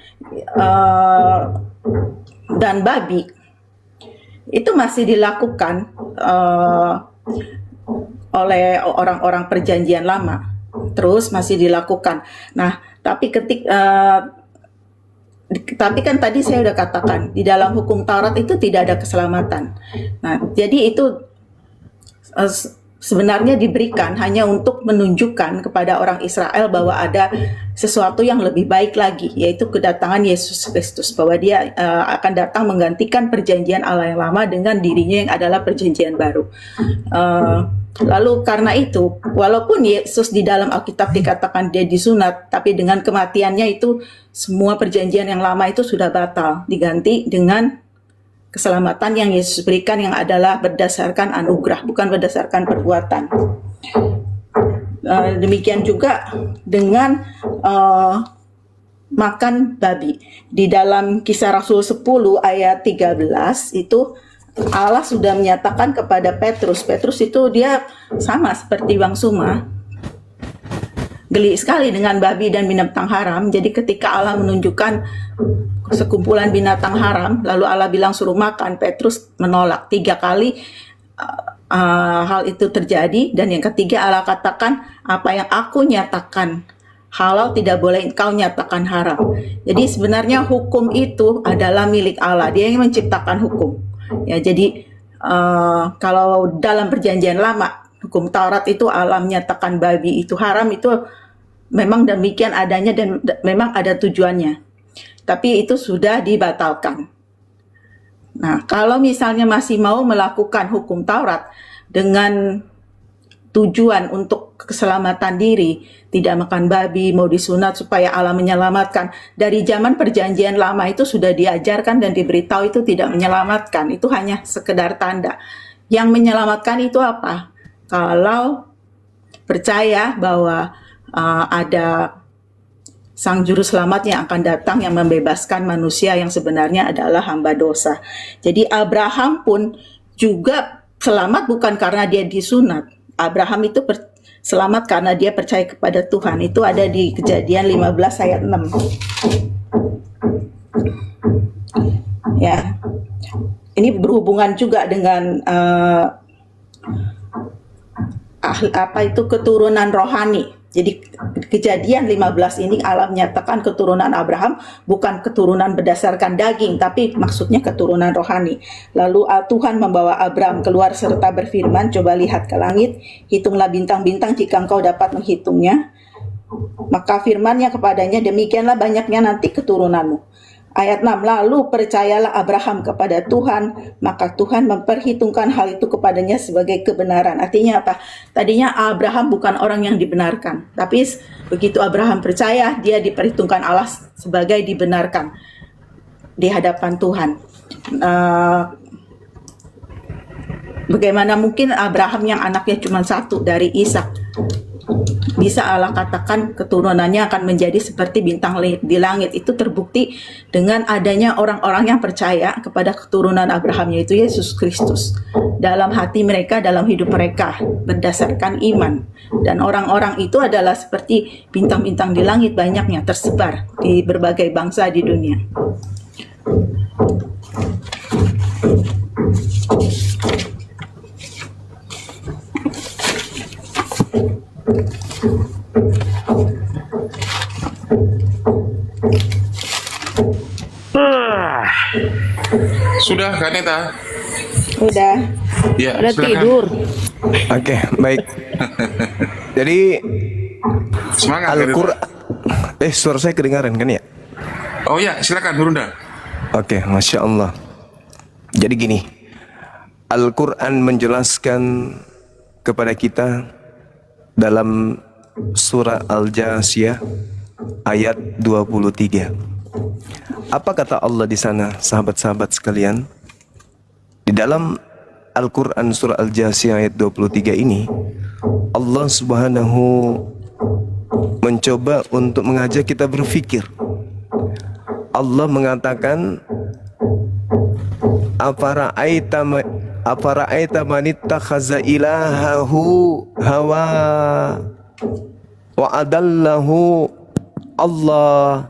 dan babi itu masih dilakukan oleh orang-orang perjanjian lama, terus masih dilakukan. Nah, tapi kan tadi saya udah katakan di dalam hukum Taurat itu tidak ada keselamatan. Nah, jadi itu sebenarnya diberikan hanya untuk menunjukkan kepada orang Israel bahwa ada sesuatu yang lebih baik lagi, yaitu kedatangan Yesus Kristus, bahwa dia akan datang menggantikan perjanjian Allah yang lama dengan dirinya yang adalah perjanjian baru. Lalu karena itu, walaupun Yesus di dalam Alkitab dikatakan dia disunat, tapi dengan kematiannya itu semua perjanjian yang lama itu sudah batal, diganti dengan keselamatan yang Yesus berikan yang adalah berdasarkan anugerah, bukan berdasarkan perbuatan. Demikian juga dengan makan babi. Di dalam Kisah Rasul 10 ayat 13 itu Allah sudah menyatakan kepada Petrus itu dia sama seperti Bang Suma, geli sekali dengan babi dan binatang haram. Jadi ketika Allah menunjukkan sekumpulan binatang haram, lalu Allah bilang suruh makan, Petrus menolak 3 kali. Hal itu terjadi, dan yang ketiga Allah katakan, apa yang aku nyatakan halal tidak boleh engkau nyatakan haram. Jadi sebenarnya hukum itu adalah milik Allah, dia yang menciptakan hukum. Ya, jadi kalau dalam perjanjian lama, hukum Taurat itu Allah menyatakan babi itu haram, itu memang demikian adanya dan memang ada tujuannya. Tapi itu sudah dibatalkan. Nah, kalau misalnya masih mau melakukan hukum Taurat dengan tujuan untuk keselamatan diri, tidak makan babi, mau disunat supaya Allah menyelamatkan. Dari zaman perjanjian lama itu sudah diajarkan dan diberitahu itu tidak menyelamatkan, itu hanya sekedar tanda. Yang menyelamatkan itu apa? Kalau percaya bahwa ada Sang Juru Selamat yang akan datang yang membebaskan manusia yang sebenarnya adalah hamba dosa. Jadi Abraham pun juga selamat bukan karena dia disunat. Abraham itu selamat karena dia percaya kepada Tuhan. Itu ada di Kejadian 15 ayat 6. Ya. Ini berhubungan juga dengan keturunan rohani. Jadi Kejadian 15 ini Allah menyatakan keturunan Abraham bukan keturunan berdasarkan daging, tapi maksudnya keturunan rohani. Lalu Tuhan membawa Abraham keluar serta berfirman, coba lihat ke langit, hitunglah bintang-bintang jika engkau dapat menghitungnya. Maka firman-Nya kepadanya, demikianlah banyaknya nanti keturunanmu. Ayat 6, lalu percayalah Abraham kepada Tuhan, maka Tuhan memperhitungkan hal itu kepadanya sebagai kebenaran. Artinya apa? Tadinya Abraham bukan orang yang dibenarkan, tapi begitu Abraham percaya, dia diperhitungkan Allah sebagai dibenarkan di hadapan Tuhan. Bagaimana mungkin Abraham yang anaknya cuma satu dari Ishak, bisa Allah katakan keturunannya akan menjadi seperti bintang di langit? Itu terbukti dengan adanya orang-orang yang percaya kepada keturunan Abraham, yaitu Yesus Kristus, dalam hati mereka, dalam hidup mereka, berdasarkan iman. Dan orang-orang itu adalah seperti bintang-bintang di langit, banyaknya tersebar di berbagai bangsa di dunia. Sudah kan Neta? Udah. Ya, Udah silakan. tidur. Oke, baik. Jadi Semangat. Al-Quran, suara saya kedengaran kan ya? Oh ya, silakan Hurunda. Oke, Masya Allah. Jadi gini, Al-Quran menjelaskan kepada kita dalam surah Al-Jasiyah ayat 23. Apa kata Allah di sana, sahabat-sahabat sekalian? Di dalam Al-Quran surah Al-Jasiyah ayat 23 ini, Allah Subhanahu mencoba untuk mengajak kita berfikir. Allah mengatakan, Afara'aita man ittakhaza ilahahu hawa wa adallahu Allah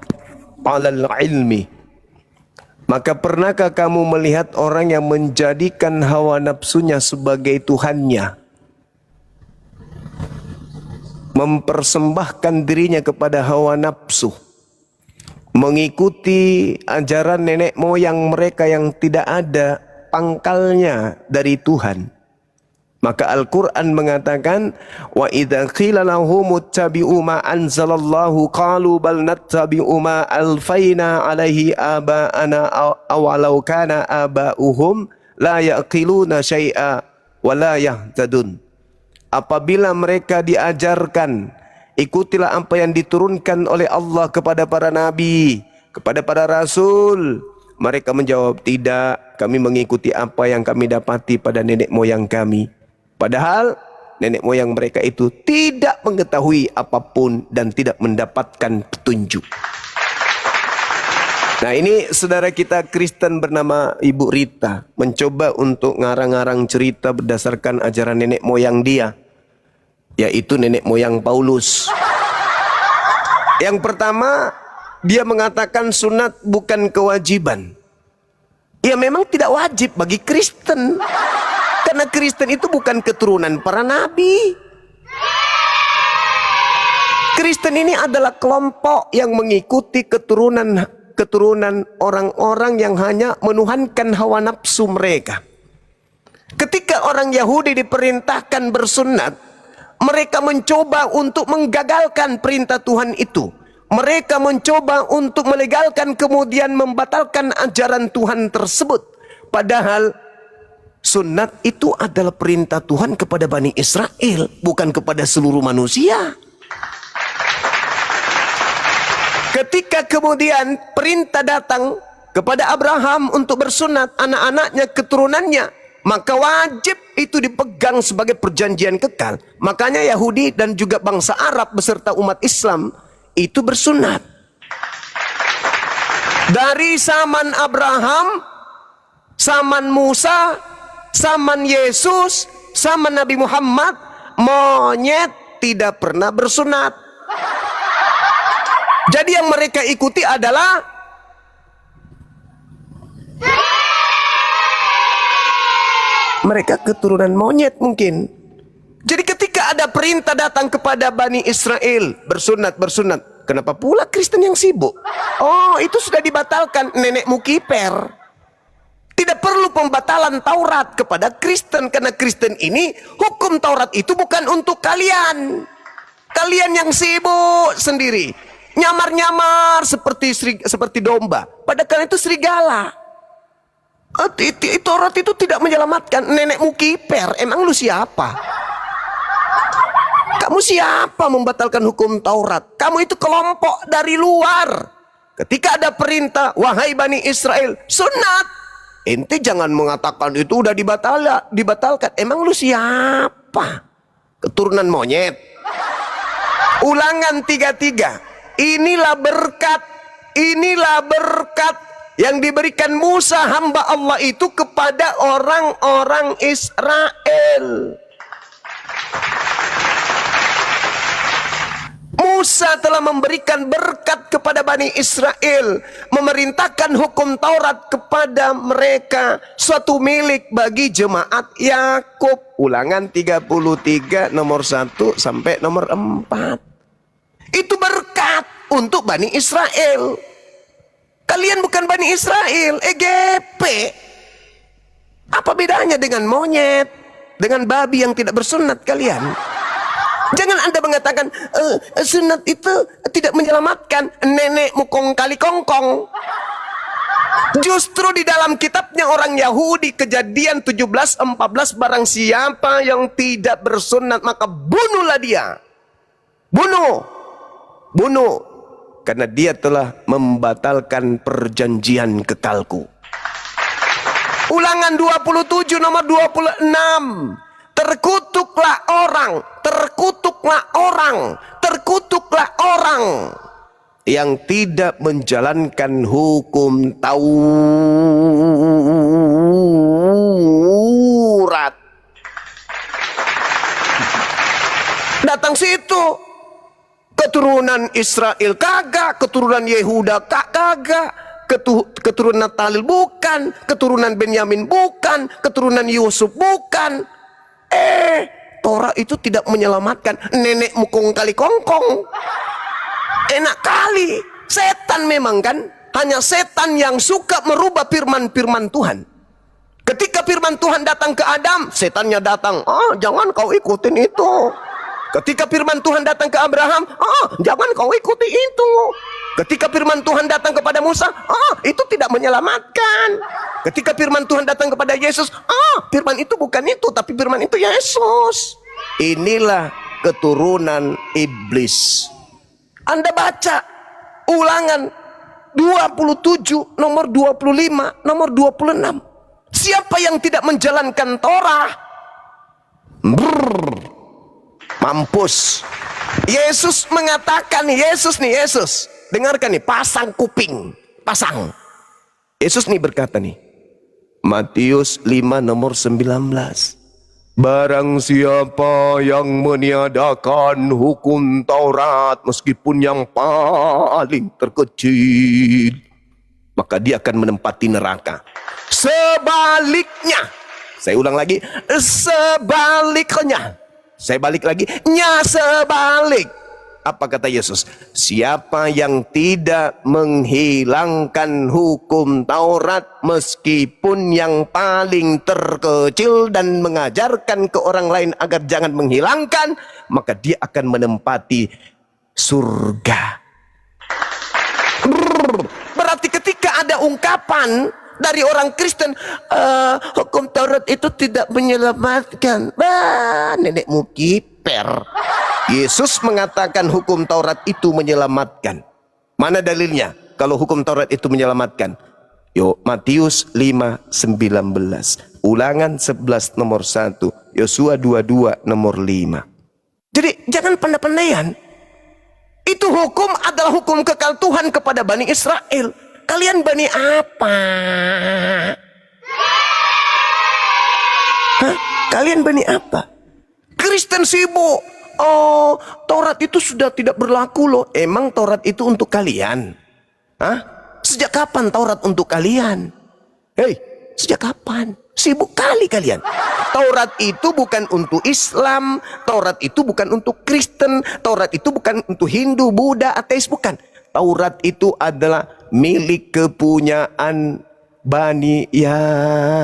'alal ilmi. Maka pernahkah kamu melihat orang yang menjadikan hawa nafsunya sebagai Tuhannya, mempersembahkan dirinya kepada hawa nafsu, mengikuti ajaran nenek moyang mereka yang tidak ada pangkalnya dari Tuhan? Maka Al-Quran mengatakan, wa idza qila lahum ittabi'u ma anzalallahu qalu bal nattabi'u ma alfaina alaihi aba'ana awalau kana aba'uhum la yaqiluna syai'a wa la yahtadun. Apabila mereka diajarkan, ikutilah apa yang diturunkan oleh Allah kepada para nabi, kepada para rasul, mereka menjawab, tidak, kami mengikuti apa yang kami dapati pada nenek moyang kami. Padahal nenek moyang mereka itu tidak mengetahui apapun dan tidak mendapatkan petunjuk. Nah, ini saudara kita Kristen bernama Ibu Rita mencoba untuk ngarang-ngarang cerita berdasarkan ajaran nenek moyang dia, yaitu nenek moyang Paulus. Yang pertama, dia mengatakan sunat bukan kewajiban. Ya, memang tidak wajib bagi Kristen, karena Kristen itu bukan keturunan para nabi. Kristen ini adalah kelompok yang mengikuti keturunan orang-orang yang hanya menuhankan hawa nafsu mereka. Ketika orang Yahudi diperintahkan bersunat, mereka mencoba untuk menggagalkan perintah Tuhan itu. Mereka mencoba untuk melegalkan kemudian membatalkan ajaran Tuhan tersebut. Padahal sunat itu adalah perintah Tuhan kepada Bani Israel, bukan kepada seluruh manusia. Ketika kemudian perintah datang kepada Abraham untuk bersunat anak-anaknya, keturunannya, maka wajib itu dipegang sebagai perjanjian kekal. Makanya Yahudi dan juga bangsa Arab beserta umat Islam itu bersunat. Dari zaman Abraham, zaman Musa, zaman Yesus, zaman Nabi Muhammad, monyet tidak pernah bersunat. Jadi yang mereka ikuti adalah mereka keturunan monyet mungkin. Jadi ketika ada perintah datang kepada Bani Israel bersunat, kenapa pula Kristen yang sibuk? Oh, itu sudah dibatalkan nenekmu kiper. Tidak perlu pembatalan Taurat kepada Kristen, karena Kristen ini hukum Taurat itu bukan untuk kalian. Kalian yang sibuk sendiri, nyamar-nyamar seperti domba, padahal itu serigala. Taurat itu tidak menyelamatkan. Nenekmu kiper, emang lu siapa? Kamu siapa membatalkan hukum Taurat? Kamu itu kelompok dari luar. Ketika ada perintah, wahai Bani Israel, sunat, ente jangan mengatakan itu udah dibatalkan. Emang lu siapa? Keturunan monyet. Ulangan 33. Inilah berkat yang diberikan Musa hamba Allah itu kepada orang-orang Israel. Musa telah memberikan berkat kepada Bani Israel, memerintahkan hukum Taurat kepada mereka, suatu milik bagi jemaat Yakub. Ulangan 33 nomor 1 sampai nomor 4. Itu berkat untuk Bani Israel. Kalian bukan Bani Israel, EGP. Apa bedanya dengan monyet, dengan babi yang tidak bersunat kalian? Jangan Anda mengatakan sunat itu tidak menyelamatkan, nenekmu kong kali kongkong. Justru di dalam kitabnya orang Yahudi, Kejadian 17:14, barang siapa yang tidak bersunat maka bunuhlah dia. Bunuh, karena dia telah membatalkan perjanjian kekalku. Ulangan 27 nomor 26. Terkutuklah orang yang tidak menjalankan hukum Taurat. Datang situ keturunan Israel kagak, keturunan Yehuda kagak, keturunan Natalil bukan, keturunan Benyamin bukan, keturunan Yusuf bukan. Torah itu tidak menyelamatkan. Nenekmu kong kali kongkong. Enak kali. Setan memang kan. Hanya setan yang suka merubah firman-firman Tuhan. Ketika firman Tuhan datang ke Adam, setannya datang. Jangan kau ikutin itu. Ketika firman Tuhan datang ke Abraham, jangan kau ikuti itu. Ketika firman Tuhan datang kepada Musa, itu tidak menyelamatkan. Ketika firman Tuhan datang kepada Yesus, firman itu bukan itu, tapi firman itu Yesus. Inilah keturunan iblis. Anda baca Ulangan 27, nomor 25, nomor 26. Siapa yang tidak menjalankan Torah, mampus. Yesus mengatakan, Yesus, dengarkan nih, pasang kuping, pasang. Yesus nih berkata nih, Matius 5 nomor 19. Barang siapa yang meniadakan hukum Taurat meskipun yang paling terkecil, maka dia akan menempati neraka. Sebaliknya, saya ulang lagi, sebaliknya. Saya balik lagi, sebalik. Apa kata Yesus? Siapa yang tidak menghilangkan hukum Taurat meskipun yang paling terkecil dan mengajarkan ke orang lain agar jangan menghilangkan, maka dia akan menempati surga. Berarti ketika ada ungkapan dari orang Kristen, hukum Taurat itu tidak menyelamatkan. Nenekmu kiper. Yesus mengatakan hukum Taurat itu menyelamatkan. Mana dalilnya kalau hukum Taurat itu menyelamatkan? Matius 5:19, Ulangan 11 nomor 1, Yosua 22 nomor 5. Jadi jangan pandai-pandaian. Itu hukum adalah hukum kekal Tuhan kepada Bani Israel. Kalian Bani apa? Kalian Bani apa? Kristen sibuk. Taurat itu sudah tidak berlaku loh. Emang Taurat itu untuk kalian? Sejak kapan Taurat untuk kalian? Hei, sejak kapan? Sibuk kali kalian. Taurat itu bukan untuk Islam, Taurat itu bukan untuk Kristen, Taurat itu bukan untuk Hindu, Buddha, ateis, bukan. Taurat itu adalah milik kepunyaan Bani Yakub.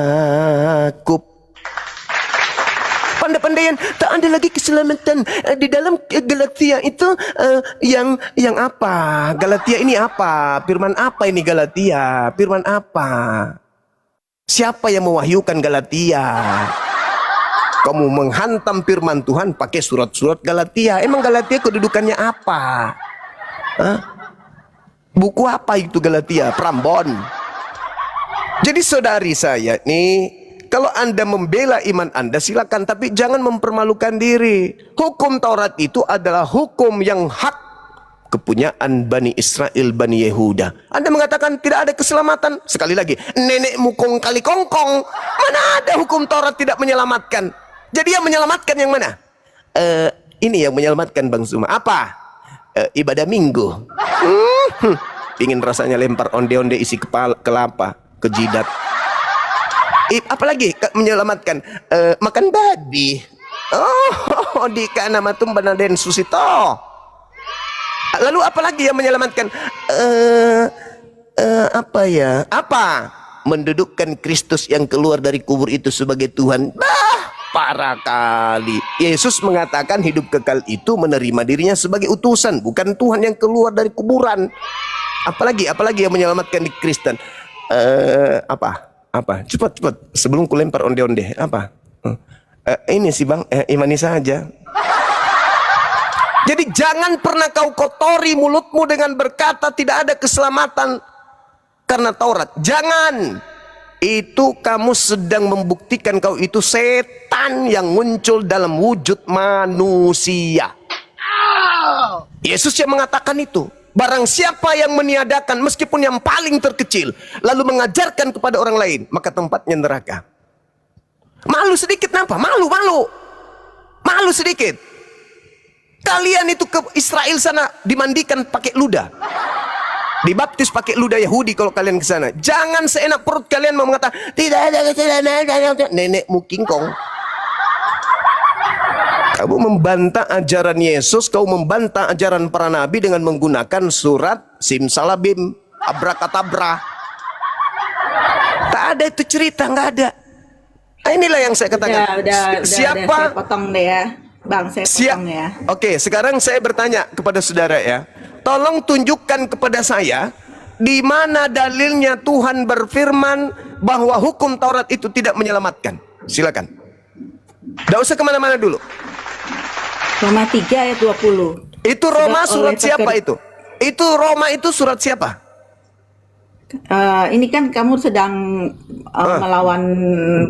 Pandai-pandaian, tak ada lagi keselamatan di dalam Galatia itu. Yang apa? Galatia ini apa? Firman apa ini Galatia? Firman apa? Siapa yang mewahyukan Galatia? Kamu menghantam firman Tuhan pakai surat-surat Galatia. Emang Galatia kedudukannya apa? Buku apa itu Galatia? Prambon. Jadi saudari saya nih, kalau Anda membela iman Anda silakan, tapi jangan mempermalukan diri. Hukum Taurat itu adalah hukum yang hak kepunyaan Bani Israel, Bani Yehuda. Anda mengatakan tidak ada keselamatan. Sekali lagi, nenekmu kong kali kongkong. Mana ada hukum Taurat tidak menyelamatkan? Jadi yang menyelamatkan yang mana? Ini yang menyelamatkan Bang Zuma. Apa? Ibadah minggu. Ingin rasanya lempar onde-onde isi kepala, kelapa ke jidat. Apalagi menyelamatkan? Makan babi. Di kana matum banaden susito. Lalu apalagi yang menyelamatkan? Apa ya? Apa? Mendudukkan Kristus yang keluar dari kubur itu sebagai Tuhan. Parah kali. Yesus mengatakan hidup kekal itu menerima dirinya sebagai utusan, bukan Tuhan yang keluar dari kuburan. Apalagi yang menyelamatkan di Kristen? Apa? Cepat sebelum ku lempar onde-onde. Apa? Ini sih Bang, imani saja. Jadi jangan pernah kau kotori mulutmu dengan berkata tidak ada keselamatan karena Taurat. Jangan. Itu kamu sedang membuktikan kau itu setan yang muncul dalam wujud manusia. Yesus yang mengatakan itu. Barang siapa yang meniadakan meskipun yang paling terkecil, lalu mengajarkan kepada orang lain, maka tempatnya neraka. Malu sedikit kenapa? Malu sedikit. Kalian itu ke Israel sana dimandikan pakai ludah. Dibaptis pakai ludah Yahudi kalau kalian ke sana. Jangan seenak perut kalian mau mengatakan tidak ada kesalahan nenekmu kingkong. Kamu membantah ajaran Yesus, kau membantah ajaran para nabi dengan menggunakan surat simsalabim, abrakadabra. Tak ada itu cerita, nggak ada. Nah, inilah yang saya katakan. Siapa? Saya potong deh ya, Bang. Saya potong ya. Oke, sekarang saya bertanya kepada saudara ya. Tolong tunjukkan kepada saya di mana dalilnya Tuhan berfirman bahwa hukum Taurat itu tidak menyelamatkan. Silakan. Tidak usah kemana-mana dulu. Roma 3 ayat 20. Itu Roma Sebab surat oleh siapa itu? Itu Roma itu surat siapa? Ini kan kamu sedang melawan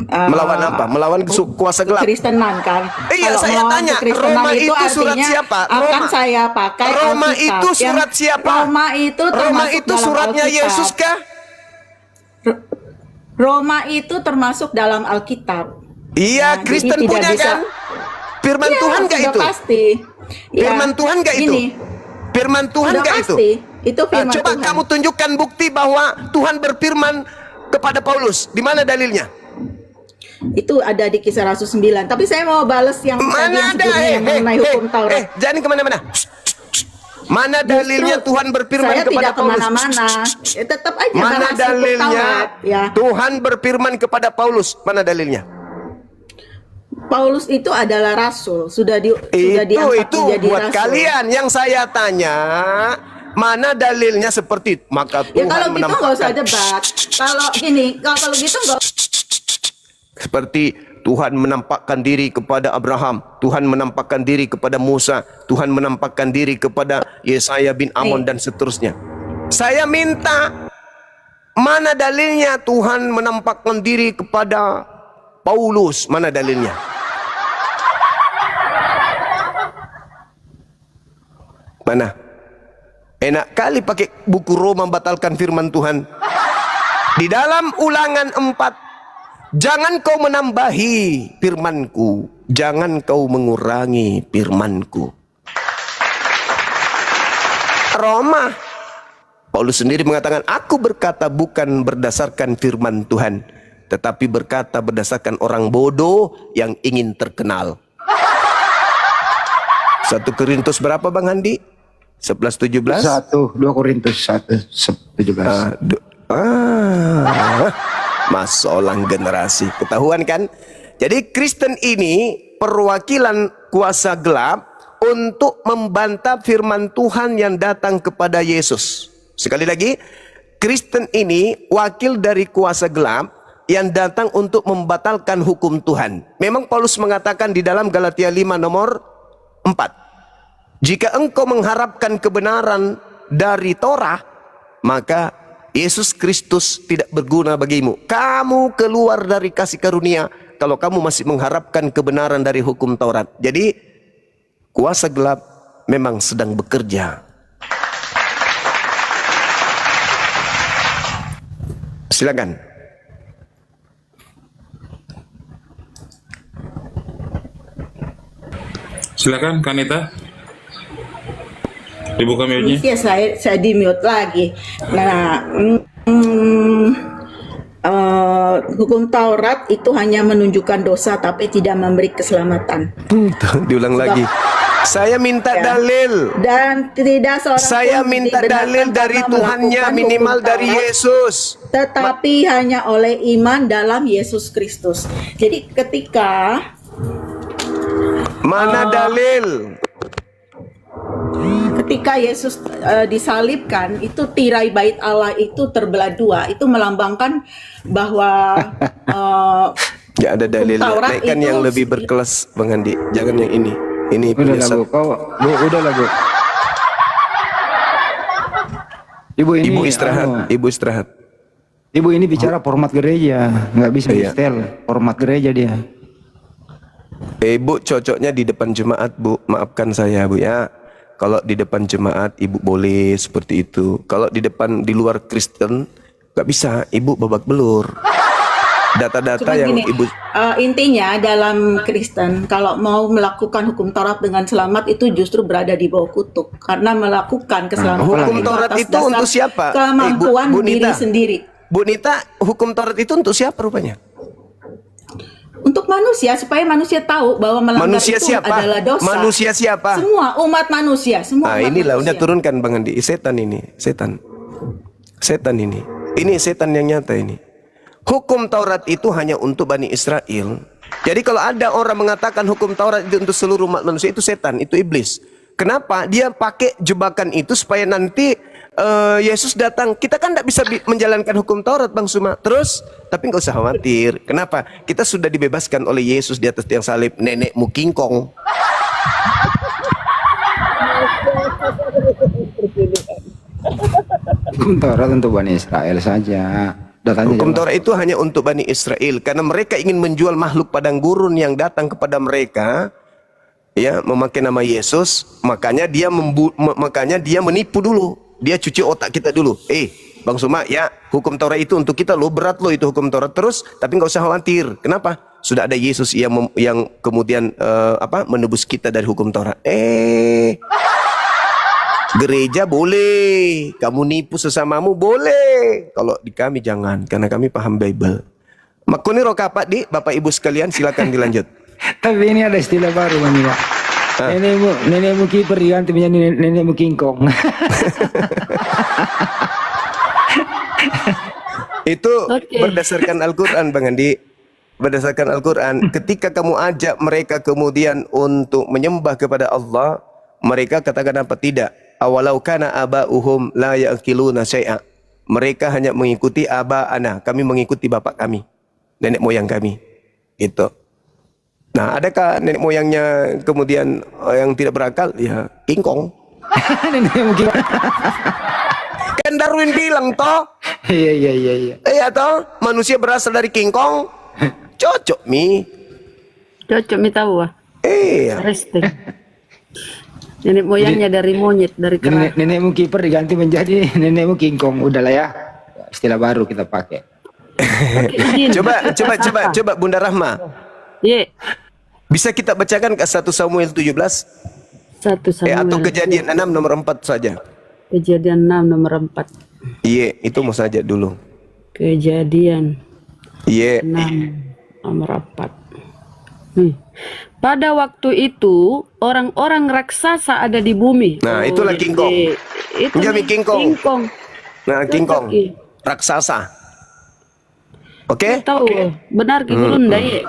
Melawan apa? Melawan kuasa gelap. Kekristenan kan? Iya, Kalau saya melawan tanya, kekristenan Roma itu surat artinya siapa? Akan saya pakai Roma Alkitab. itu surat siapa? Roma itu Roma termasuk itu dalam suratnya Alkitab. Yesus kah? Roma itu termasuk dalam Alkitab. Iya, Nah, Kristen jadi tidak punya bisa- kan? Firman Iya, Tuhan gak sudah itu? pasti. Ya, Firman Tuhan gak itu? gini, Firman Tuhan sudah gak itu? pasti. Itu firman Coba Tuhan. kamu tunjukkan bukti bahwa Tuhan berfirman kepada Paulus. Di mana dalilnya? Itu ada di Kisah Rasul 9. Tapi saya mau balas yang tadi Mana yang ada? sebelumnya yang mengenai hukum Taurat. Jangan kemana-mana. Mana dalilnya Justru Tuhan berfirman saya kepada tidak Paulus? kemana-mana. Ya, tetap aja Mana bahas hukum dalilnya Taurat. Ya. Tuhan berfirman kepada Paulus? Mana dalilnya? Paulus itu adalah rasul. Sudah diangkat Itu menjadi buat rasul. kalian. Yang saya tanya, mana dalilnya seperti itu? Maka Ya Tuhan kalau gitu nggak usah menampakkan debat. Kalau gini, kalau gitu nggak. seperti Tuhan menampakkan diri kepada Abraham, Tuhan menampakkan diri kepada Musa, Tuhan menampakkan diri kepada Yesaya bin Amon dan seterusnya. Saya minta mana dalilnya Tuhan menampakkan diri kepada Paulus? Mana dalilnya? Mana? Enak kali pakai buku Roma membatalkan firman Tuhan. Di dalam Ulangan 4, jangan kau menambahi firmanku, jangan kau mengurangi firmanku. Roma, Paulus sendiri mengatakan, aku berkata bukan berdasarkan firman Tuhan, tetapi berkata berdasarkan orang bodoh yang ingin terkenal. 1 Korintus berapa Bang Handi? 11:17? 2 Korintus 1:17. Masolang generasi. Ketahuan kan? Jadi Kristen ini perwakilan kuasa gelap untuk membantah firman Tuhan yang datang kepada Yesus. Sekali lagi, Kristen ini wakil dari kuasa gelap yang datang untuk membatalkan hukum Tuhan. Memang Paulus mengatakan di dalam Galatia 5 nomor 4. Jika engkau mengharapkan kebenaran dari Torah, maka Yesus Kristus tidak berguna bagimu. Kamu keluar dari kasih karunia kalau kamu masih mengharapkan kebenaran dari hukum Taurat. Jadi kuasa gelap memang sedang bekerja. Silakan. Silakan Kanita. Dibuka mute-nya. Ya saya di mute lagi. Nah, hukum Taurat itu hanya menunjukkan dosa tapi tidak memberi keselamatan. Diulang lagi. Saya minta Ya. dalil. Dan tidak seorang Saya pun minta dibenarkan dalil dari karena Tuhannya melakukan minimal hukum dari Taurat, Yesus. tetapi hanya oleh iman dalam Yesus Kristus. Jadi ketika Mana dalil? ketika Yesus disalibkan, itu tirai bait Allah itu terbelah dua. Itu melambangkan bahwa Ya ada dalil. Taurat Naikkan itu yang lebih berkelas Bang Andi. Jangan yang ini. Ini Udah lah Bu, udah lah Bu. Ibu ini Ibu istirahat. Ibu istirahat. Ibu ini bicara format gereja, nggak bisa Iya. setel format gereja dia. Ibu cocoknya di depan jemaat Bu. Maafkan saya Bu ya. Kalau di depan jemaat Ibu boleh seperti itu. Kalau di depan di luar Kristen nggak bisa. Ibu babak belur. Data-data Cuma yang gini, Ibu Intinya dalam Kristen kalau mau melakukan hukum Taurat dengan selamat itu justru berada di bawah kutuk karena melakukan keselamatan Hukum itu Taurat atas itu dasar untuk siapa? kemampuan Bu diri Nita. sendiri. Bu Nita, hukum Taurat itu untuk siapa rupanya? Untuk manusia supaya manusia tahu bahwa melanggar Manusia itu siapa? adalah dosa. Manusia siapa? Semua umat manusia, semua Nah umat inilah manusia. udah turunkan Bang Andi. Setan ini, setan. Setan ini. Ini setan yang nyata ini. Hukum Taurat itu hanya untuk Bani Israel. Jadi kalau ada orang mengatakan hukum Taurat itu untuk seluruh umat manusia, itu setan, itu iblis. Kenapa? Dia pakai jebakan itu supaya nanti Yesus datang. Kita kan tidak bisa menjalankan hukum Taurat, Bang Suma. Terus, tapi nggak usah khawatir. Kenapa? Kita sudah dibebaskan oleh Yesus di atas tiang salib. Nenekmu kingkong. Hukum Taurat untuk Bani Israel saja. Datanya Hukum jelas. Taurat itu hanya untuk Bani Israel karena mereka ingin menjual makhluk padang gurun yang datang kepada mereka, ya, memakai nama Yesus. Makanya dia menipu dulu. Dia cuci otak kita dulu. Bang Suma, ya, hukum Taurat itu untuk kita, lo berat lo itu hukum Taurat. Terus, tapi nggak usah khawatir. Kenapa? Sudah ada Yesus yang kemudian menebus kita dari hukum Taurat. Gereja boleh, kamu nipu sesamamu boleh. Kalau di kami jangan, karena kami paham Bible. Makuni rokapat di Bapak Ibu sekalian, silakan dilanjut. Tapi ini ada istilah baru Bang Nika. Nenekmu kiper diganti menjadi nenekmu kingkong. Itu berdasarkan Al-Quran Bang Andi. Berdasarkan Al-Quran, ketika kamu ajak mereka kemudian untuk menyembah kepada Allah, mereka katakan apa? Tidak. Awalau kana aba'uhum la ya'qiluna syai'a. Mereka hanya mengikuti aba'ana, kami mengikuti bapak kami, nenek moyang kami. Itu. Nah, adakah nenek moyangnya kemudian yang tidak berakal? Ya, kingkong. Nenekmu kingkong. Kan Darwin bilang toh. Iya. Iya toh, manusia berasal dari kingkong. Cocok mi. Cocok mi tahu ah. Iya. Resting. Nenek moyangnya dari monyet, dari kera. Nenekmu kiper diganti menjadi nenekmu kingkong. Udahlah ya. Istilah baru kita pakai. Coba Bunda Rahma. Ye. Bisa kita bacakan ke 1 Samuel 17? 1 Samuel. Atau Kejadian 6 nomor 4 saja. Kejadian 6 nomor 4. Iya, itu mau saja dulu. Kejadian Iya. 6 nomor 4. Pada waktu itu orang-orang raksasa ada di bumi. Nah, itulah kingkong. Itu Menjadi nih, kingkong. Nah, kingkong. Raksasa. Oke? Tahu, benar ki gulun dai.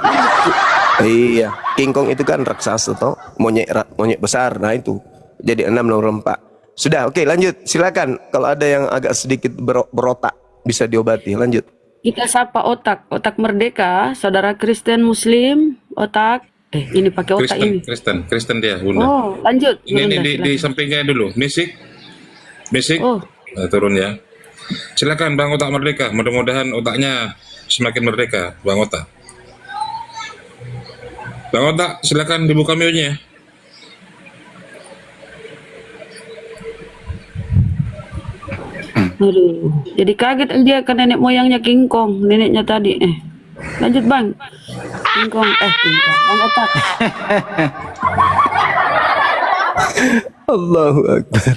Iya, kingkong itu kan raksasa toh, monyet besar. Nah, itu. Jadi 6 nomor 4. Sudah, oke, lanjut. Silakan. Kalau ada yang agak sedikit berotak bisa diobati. Lanjut. Kita sapa otak merdeka, saudara Kristen Muslim, otak. Ini pakai otak ini. Kristen dia, Bunda. Oh, lanjut. Ini Bunda, di sampingnya dulu. Misik. Oh. Nah, turun ya. Silakan Bang Otak Merdeka. Mudah-mudahan otaknya semakin merdeka, Bang Otak. Bang Otak, silakan dibuka mute-nya. Aduh, jadi kaget dia ke nenek moyangnya kingkong, neneknya tadi. Lanjut Bang. Kingkong, Bang Otak. Allahu Akbar.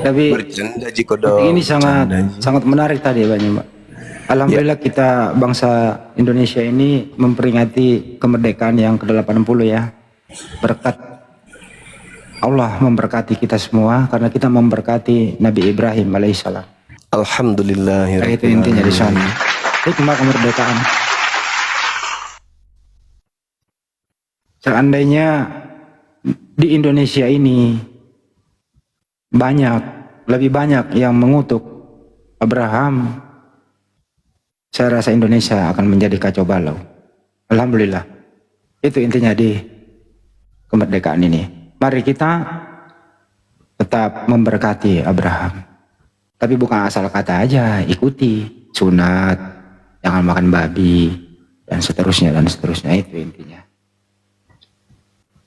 Tapi Bercanda Jikodo. ini sangat menarik tadi banyak Mbak. Alhamdulillah kita bangsa Indonesia ini memperingati kemerdekaan yang ke-80 ya. Berkat Allah memberkati kita semua karena kita memberkati Nabi Ibrahim alaihissalam. Alhamdulillah. Itu intinya di sana. Hikmah kemerdekaan. Seandainya di Indonesia ini lebih banyak yang mengutuk Abraham, saya rasa Indonesia akan menjadi kacau balau. Alhamdulillah. Itu intinya di kemerdekaan ini. Mari kita tetap memberkati Abraham. Tapi bukan asal kata aja, ikuti sunat, jangan makan babi, dan seterusnya. Itu intinya.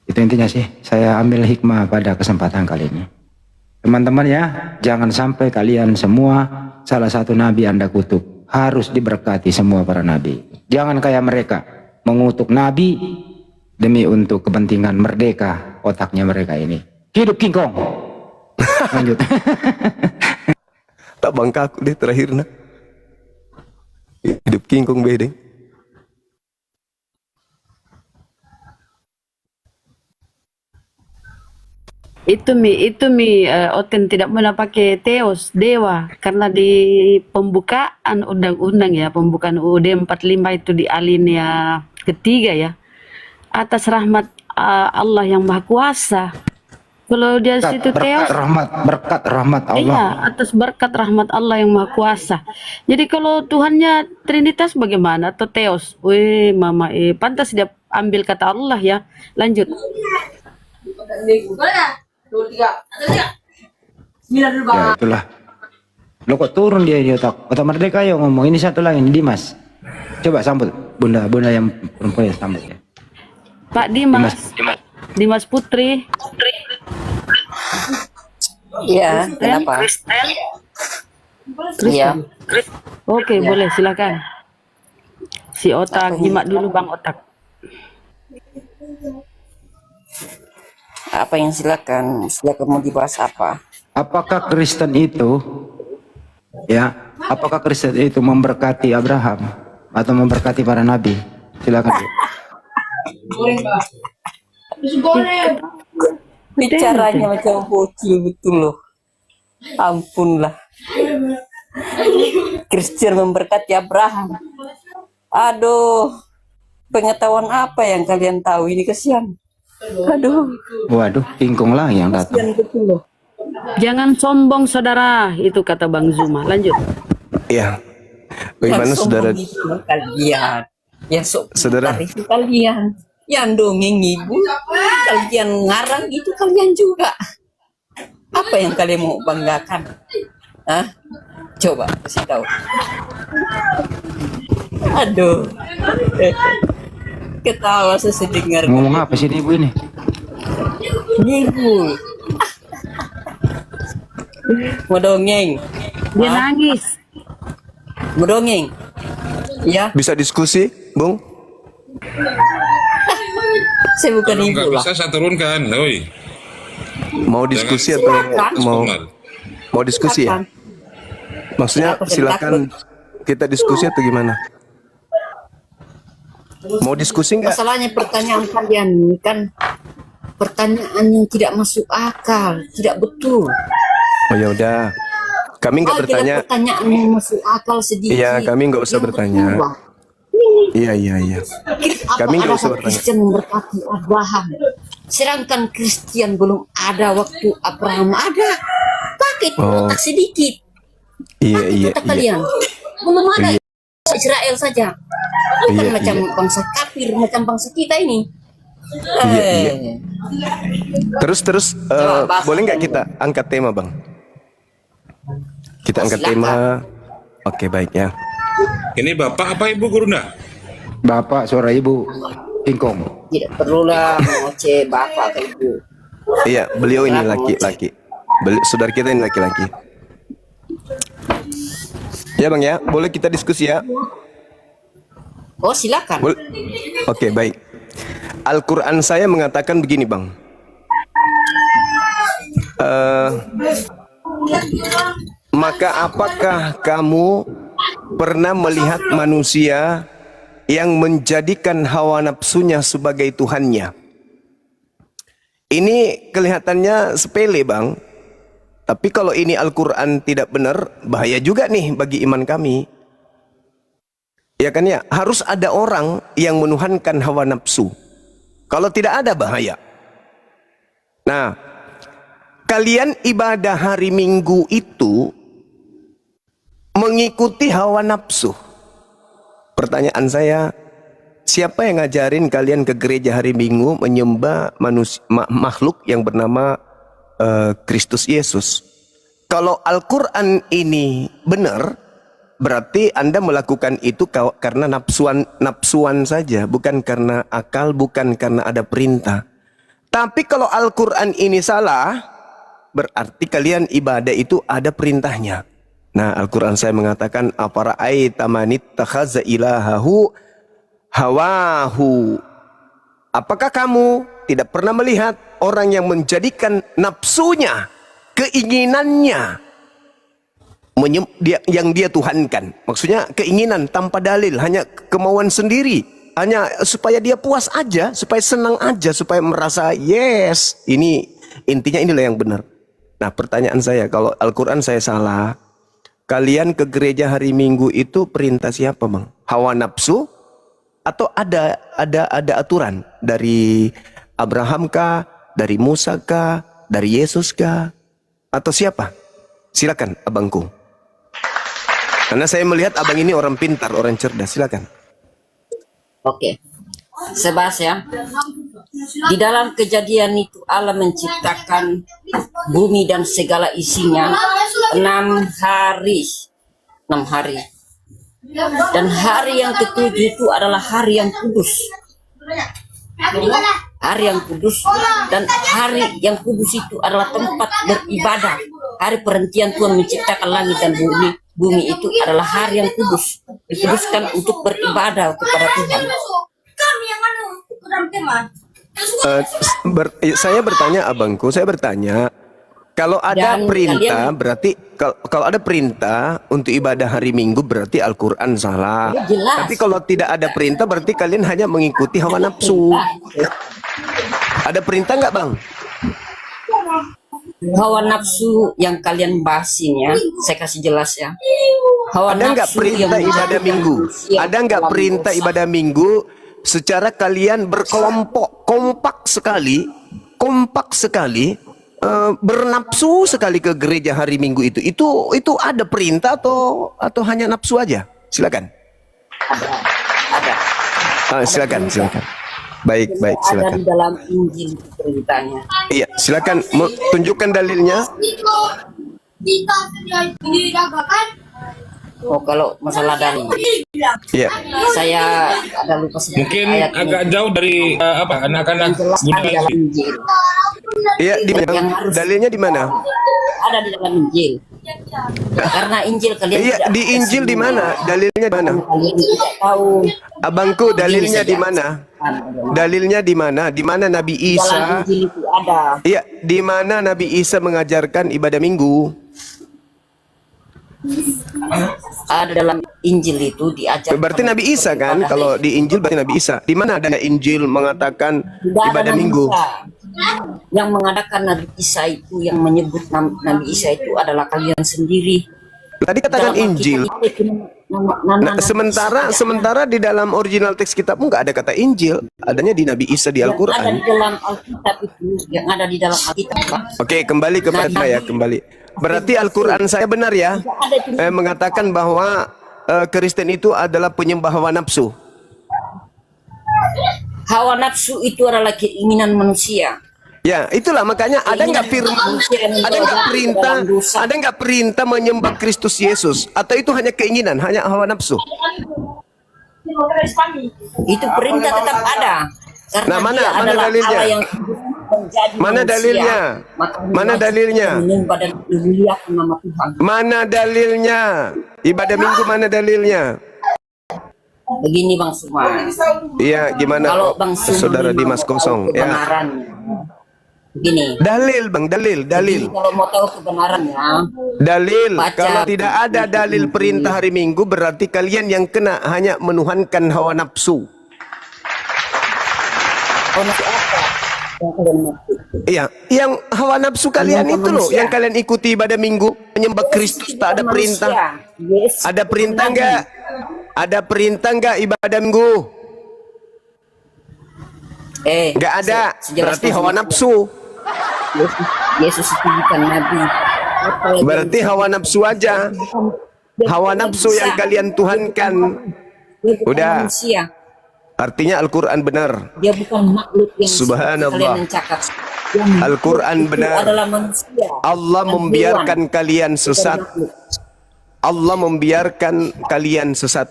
Itu intinya sih, saya ambil hikmah pada kesempatan kali ini. Teman-teman ya, jangan sampai kalian semua salah satu nabi Anda kutuk. Harus diberkati semua para nabi. Jangan kayak mereka mengutuk Nabi demi untuk kepentingan merdeka otaknya mereka ini. Hidup King Kong. Lanjut. Tak bangka aku deh terakhir nah. Hidup King Kong bedeng. Itu mi Oten tidak pernah pakai teos dewa karena di pembukaan undang-undang ya, pembukaan UUD 45 itu di alinea ketiga ya, atas rahmat Allah yang Maha Kuasa. Kalau dia situ teos, berkat rahmat Allah. iya, atas berkat rahmat Allah yang Maha Kuasa. Jadi kalau Tuhannya Trinitas bagaimana atau teos? Wih, mama, pantas dia ambil kata Allah ya. Lanjut. Ya itulah. Lo kok turun dia di otak merdeka, ayo ngomong. Ini satu lagi, Dimas. Coba sambut bunda yang perempuan, sambut ya. Pak Dimas Putri. Iya, kenapa? Iya. Oke, boleh silakan. Si Otak, nyimak dulu Bang Otak. Apa yang silakan mau dibahas apa? Apakah Kristen itu memberkati Abraham atau memberkati para nabi? Silakan. Bicaranya macam bocil betul loh. Ampunlah. Kristen memberkati Abraham. Aduh, pengetahuan apa yang kalian tahu ini, kesian. Aduh. Waduh, King Kong lah yang datang. Kesian betul loh. Jangan sombong saudara, itu kata Bang Zuma. Lanjut. Iya. Bagaimana Yang saudara? sombong itu kalian. Yang Saudara. itu kalian. Yang dongeng ibu, kalian ngarang itu kalian juga. Apa yang kalian mau banggakan? Hah? Coba kasih tahu. Aduh. Ketawa sesedengar. Ngomong apa sih ibu ini? Ibu. Mau dongeng. Dia nangis. Mau dongeng. Ya, Bisa diskusi, Bung? saya bukan Kalau ibu nggak lah. bisa saya turunkan, oi. Mau diskusi atau mau diskusi ya? Maksudnya silakan kita diskusi atau gimana? Mau diskusi nggak? Masalahnya pertanyaan kalian kan pertanyaan yang tidak masuk akal, tidak betul. Oh ya udah, kami nggak bertanya. Pertanyaan yang masuk akal sedikit. Iya, kami nggak usah Yang bertanya. kedua, Iya. Kami nggak usah ada bertanya. Kristen memberkati Abraham, sedangkan Kristen belum ada waktu Abraham ada. Pakai otak sedikit. Iya. Kata kalian belum ada. Israel saja. Bukan macam bangsa kafir, macam bangsa kita ini. Iya. Terus boleh nggak kita angkat tema, Bang? Kita angkat tema. Oke, baik ya. Ini bapak apa ibu Gurunda? Bapak, suara ibu. King Kong. Tidak perlulah mengoceh bapak atau ibu. Iya, beliau ini laki-laki. Saudara kita ini laki-laki. Ya, Bang ya, boleh kita diskusi ya? Oh, silakan. Oke, baik. Al-Quran saya mengatakan begini, Bang. Maka apakah kamu pernah melihat manusia yang menjadikan hawa nafsunya sebagai Tuhannya? Ini kelihatannya sepele, Bang. Tapi kalau ini Al-Quran tidak benar, bahaya juga nih bagi iman kami. Ya kan ya, harus ada orang yang menuhankan hawa nafsu. Kalau tidak ada, bahaya. Nah, kalian ibadah hari Minggu itu mengikuti hawa nafsu. Pertanyaan saya, siapa yang ngajarin kalian ke gereja hari Minggu menyembah makhluk yang bernama Kristus Yesus? Kalau Al-Quran ini benar, berarti Anda melakukan itu karena nafsuan saja, bukan karena akal, bukan karena ada perintah. Tapi kalau Al-Quran ini salah, berarti kalian ibadah itu ada perintahnya. Nah, Al-Quran saya mengatakan, apara'aita man ittakhaza ilahahu hawahu. Apakah kamu tidak pernah melihat orang yang menjadikan nafsunya, keinginannya yang dia tuhankan? Maksudnya keinginan tanpa dalil, hanya kemauan sendiri, hanya supaya dia puas aja, supaya senang aja, supaya merasa yes, ini intinya, inilah yang benar. Nah, pertanyaan saya, kalau Al-Quran saya salah, kalian ke gereja hari Minggu itu perintah siapa, Bang? Hawa nafsu atau ada aturan dari Abraham kah, dari Musa kah, dari Yesus kah, atau siapa? Silakan abangku. Karena saya melihat abang ini orang pintar, orang cerdas. Silakan. Oke. Sebas ya. Di dalam Kejadian itu Allah menciptakan bumi dan segala isinya 6 hari. 6 hari. Dan hari yang ketujuh itu adalah hari yang kudus. Hari yang kudus, dan hari yang kudus itu adalah tempat beribadah. Hari perhentian Tuhan menciptakan langit dan bumi. Bumi itu adalah hari yang kudus, dikuduskan untuk beribadah kepada Tuhan. Saya bertanya abangku, kalau ada Dan perintah, kalian- berarti kalau ada perintah untuk ibadah hari Minggu, berarti Al-Quran salah. Ya, jelas. Tapi kalau tidak ada perintah, berarti kalian hanya mengikuti hawa nafsu. Ada perintah nggak, Bang? Hawa nafsu yang kalian bahasin ya, saya kasih jelas ya. Hawa Ada nggak nafsu perintah yang ibadah Minggu? yang Ada nggak dalam perintah dosa. ibadah Minggu secara kalian berkelompok, kompak sekali, bernafsu sekali ke gereja hari Minggu itu? Itu ada perintah atau hanya nafsu aja? Silakan. Ada. Silakan. Baik, Ada silakan. di dalam Injil itu perintahnya. Iya, silakan tunjukkan dalilnya. Oh, kalau masalah dalil, Iya. saya ada lupa sedikit Mungkin ayat ini. agak jauh dari anak-anak Jelas ada di muda. dalam Injil. Iya, di mana? Yang harus- Dalilnya di mana? Ada di dalam Injil. Karena Injil kalian Iya, tidak di Injil di mana? Dalilnya di mana? kalian tidak tahu. Abangku, dalilnya di mana? Dalilnya di mana? Di mana Nabi Dalam Isa? Injil itu ada. Iya, di mana Nabi Isa mengajarkan ibadah Minggu? Ada dalam Injil itu diajar. Berarti Nabi Isa kan? Kalau di Injil berarti Nabi Isa. Di mana ada Injil mengatakan Tidak ada ibadah Nabi Minggu? Isa. Yang mengadakan Nabi Isa itu, yang menyebut Nabi Isa itu adalah kalian sendiri. Tadi katakan Dalam Injil. Alkitab itu nama Nah, sementara di dalam original teks kitabmu nggak ada kata Injil, adanya di Nabi Isa di yang ada Al-Quran. di dalam Alkitab itu, yang ada di dalam Alkitab, Pak. Oke, kembali kepada saya, kembali. Berarti Al-Quran saya benar ya? Mengatakan bahwa Kristen itu adalah penyembah hawa nafsu. Hawa nafsu itu adalah keinginan manusia. Ya, itulah makanya ada nggak firman, ada nggak perintah menyembah Kristus Yesus, atau itu hanya keinginan, hanya hawa nafsu? Itu perintah tetap ada. Karena Nah, mana- dia mana adalah dalilnya? Allah yang menjadi Mana manusia. dalilnya? Maka Mana dalilnya? menyembah dan memuliakan nama Tuhan. Mana dalilnya? Ibadah Minggu mana dalilnya? Begini Bang Suman. Iya, gimana Kalau kok, Bang Suman Saudara mau Dimas tahu Kosong? Ya, kebenarannya, begini. dalil Bang, dalil. Jadi kalau mau tahu kebenarannya, Dalil. Baca. Kalau tidak ada dalil perintah hari Minggu, berarti kalian yang kena hanya menuhankan hawa nafsu. nafsu apa yang kalian maksud? Iya, yang hawa nafsu kalian Menyembah itu loh, manusia. yang kalian ikuti ibadah Minggu, menyembah Kristus, tak ada perintah. Yes. Ada perintah enggak? Ada perintah enggak ibadah Minggu? Enggak ada. Berarti hawa nafsu. Yesus itu bukan nabi. Apa yang Berarti hawa nafsu aja. Hawa nafsu yang kalian tuhankan. dia bukan Udah. manusia. Artinya Al-Quran benar. Dia bukan makhluk yang Subhanallah. seperti kalian mencakap. Yang Al-Quran itu benar. adalah manusia. Allah Dan membiarkan hewan. kalian sesat. Bukan makhluk. Allah membiarkan kalian sesat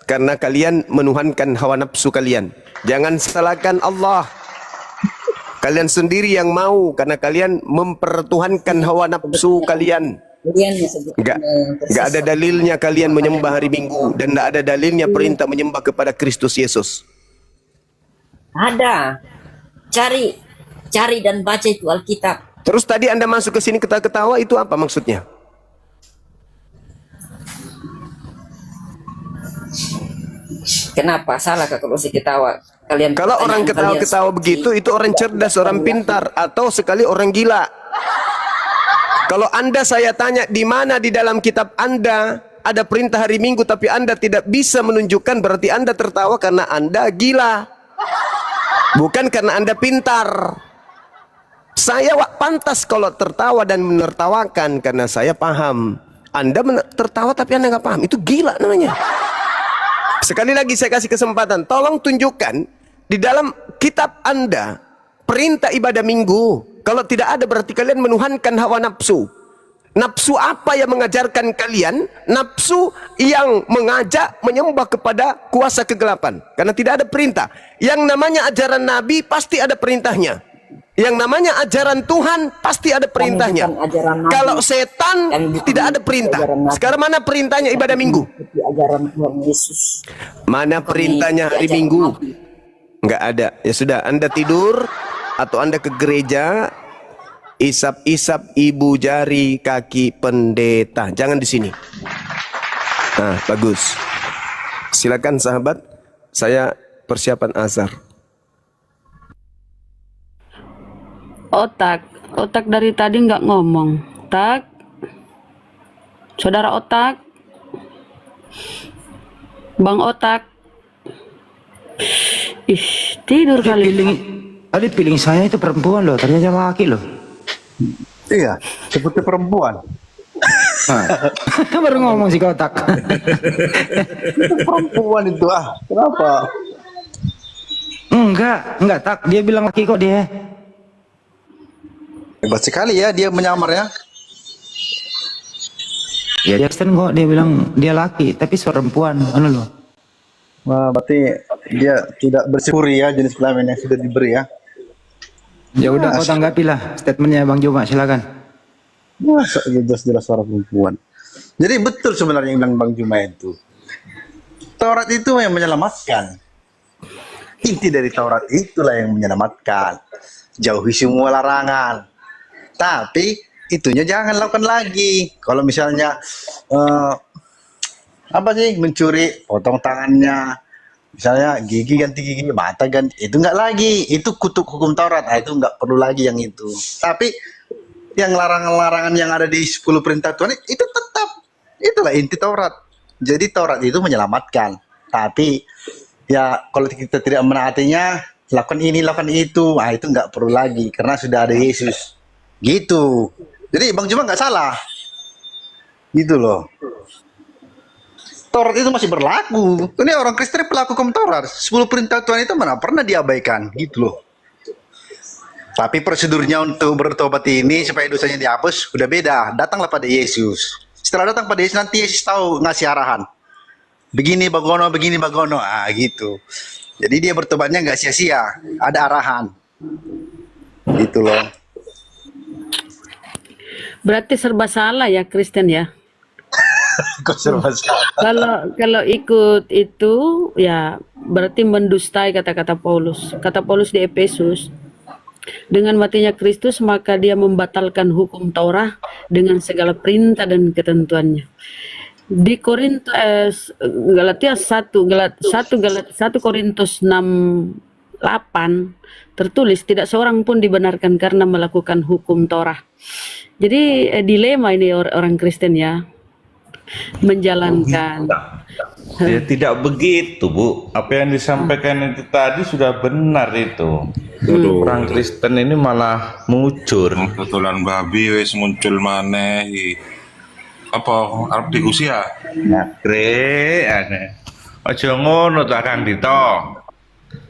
karena kalian menuhankan hawa nafsu kalian. Jangan salahkan Allah. Kalian sendiri yang mau karena kalian mempertuhankan hawa nafsu kalian. Kemudian disebut Nggak ada dalilnya kalian menyembah hari Minggu dan nggak ada dalilnya perintah menyembah kepada Kristus Yesus. ada. Cari dan baca itu Alkitab. Terus tadi Anda masuk ke sini ketawa-ketawa, itu apa maksudnya? Kenapa salah kalau si ketawa? Kalian Kalau orang pertanyaan kalian ketawa-ketawa seperti begitu, itu orang cerdas, orang pintar, atau sekali orang gila. Kalau Anda saya tanya di mana di dalam kitab Anda ada perintah hari Minggu tapi Anda tidak bisa menunjukkan, berarti Anda tertawa karena Anda gila. Bukan karena Anda pintar. Saya pantas kalau tertawa dan menertawakan karena saya paham. Anda tertawa tapi Anda nggak paham, itu gila namanya. Sekali lagi saya kasih kesempatan, tolong tunjukkan di dalam kitab Anda perintah ibadah Minggu. Kalau tidak ada berarti kalian menuhankan hawa nafsu. Nafsu apa yang mengajarkan kalian? Nafsu yang mengajak menyembah kepada kuasa kegelapan. Karena tidak ada perintah. Yang namanya ajaran Nabi pasti ada perintahnya. Yang namanya ajaran Tuhan pasti ada perintahnya. Kalau setan tidak ada perintah. Sekarang mana perintahnya ibadah Minggu? ajaran Tuhan Yesus. Mana perintahnya hari Minggu? Enggak ada. Ya sudah, Anda tidur atau Anda ke gereja, isap-isap ibu jari kaki pendeta. Jangan di sini. Nah, bagus. Silakan sahabat, saya persiapan azhar. Otak dari tadi nggak ngomong. Tak, saudara Otak, Bang Otak. Ih, tidur kali. Tadi feeling saya itu perempuan loh, ternyata laki loh. Iya, seperti perempuan. Baru ngomong si Kotak. Itu perempuan itu kenapa? Enggak tak, dia bilang laki kok dia. Hebat sekali ya dia menyamar ya. Ya dia Kristen kok, dia bilang dia laki, tapi perempuan, loh. Wah, berarti dia tidak bersyukuri ya jenis kelamin yang sudah diberi ya. Ya udah, kau tanggapilah statementnya Bang Juma, silakan. Wah, jelas suara perempuan. Jadi betul sebenarnya yang bilang Bang Juma itu. Taurat itu yang menyelamatkan. Inti dari Taurat itulah yang menyelamatkan. Jauhi semua larangan. Tapi itunya jangan lakukan lagi. Kalau misalnya mencuri, potong tangannya. Misalnya gigi ganti gigi, mata ganti, itu enggak lagi. Itu kutuk hukum Taurat. Itu enggak perlu lagi yang itu. Tapi yang larangan-larangan yang ada di 10 perintah Tuhan itu tetap. Itulah inti Taurat. Jadi Taurat itu menyelamatkan. Tapi ya kalau kita tidak menaatinya, lakukan ini, lakukan itu. Itu enggak perlu lagi karena sudah ada Yesus. Gitu. Jadi Bang Juma nggak salah. Gitu loh. Taurat itu masih berlaku. Ini orang Kristen pelaku hukum Taurat. 10 perintah Tuhan itu mana pernah diabaikan. Gitu loh. Tapi prosedurnya untuk bertobat ini supaya dosanya dihapus udah beda. Datanglah pada Yesus. Setelah datang pada Yesus nanti Yesus tahu ngasih arahan. Begini bagono, begini bagono. Gitu. Jadi dia bertobatnya nggak sia-sia. Ada arahan. Gitu loh. Berarti serba salah ya Kristen ya. Kok serba salah? Kalau ikut itu ya berarti mendustai kata-kata Paulus. Kata Paulus di Efesus, dengan matinya Kristus maka dia membatalkan hukum Taurat dengan segala perintah dan ketentuannya. Di Korintus Galatia 1 Korintus 6:8 tertulis tidak seorang pun dibenarkan karena melakukan hukum Taurat. Jadi dilema ini orang Kristen ya, menjalankan. Ya, tidak begitu Bu, apa yang disampaikan itu tadi sudah benar itu. Orang Kristen ini malah muncul. Kebetulan babi wis muncul maneh. Apa arep diusia? Nakre aneh. Aja ngono ta Kang Dito.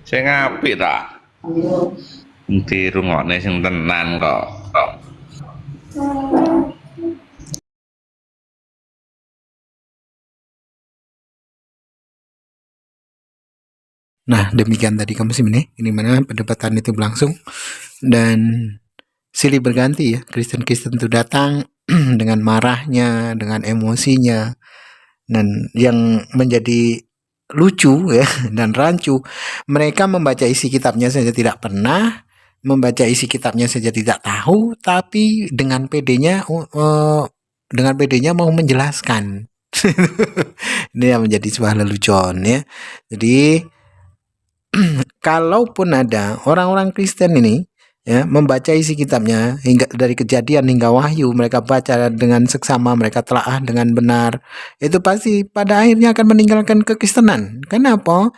Sing apik ta. Dirungokne sing tenan kok. Nah, demikian tadi kamu sih ini mana perdebatan itu berlangsung dan silih berganti ya. Kristen-Kristen itu datang dengan marahnya, dengan emosinya, dan yang menjadi lucu ya dan rancu, mereka membaca isi kitabnya saja tidak pernah, membaca isi kitabnya saja tidak tahu, tapi dengan pedenya mau menjelaskan. Ini yang menjadi sebuah lelucon ya. Jadi kalaupun ada orang-orang Kristen ini ya membaca isi kitabnya hingga dari Kejadian hingga Wahyu, mereka baca dengan seksama, mereka telaah dengan benar, itu pasti pada akhirnya akan meninggalkan kekristenan. Kenapa?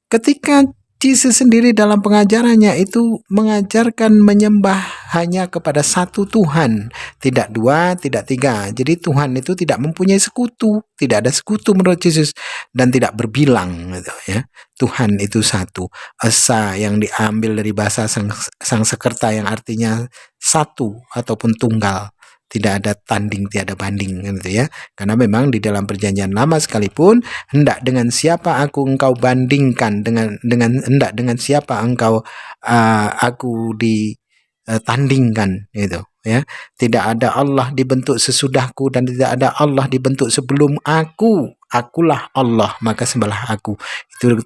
Ketika Yesus sendiri dalam pengajarannya itu mengajarkan menyembah hanya kepada satu Tuhan, tidak dua, tidak tiga. Jadi Tuhan itu tidak mempunyai sekutu, tidak ada sekutu menurut Yesus, dan tidak berbilang gitu ya. Tuhan itu satu. Esa yang diambil dari bahasa Sangsekerta yang artinya satu ataupun tunggal. Tidak ada tanding, tiada banding gitu ya. Karena memang di dalam perjanjian lama sekalipun, hendak dengan siapa aku engkau bandingkan, dengan hendak dengan siapa engkau aku ditandingkan gitu ya. Tidak ada Allah dibentuk sesudahku dan tidak ada Allah dibentuk sebelum aku. Akulah Allah, maka sembahlah aku. Itu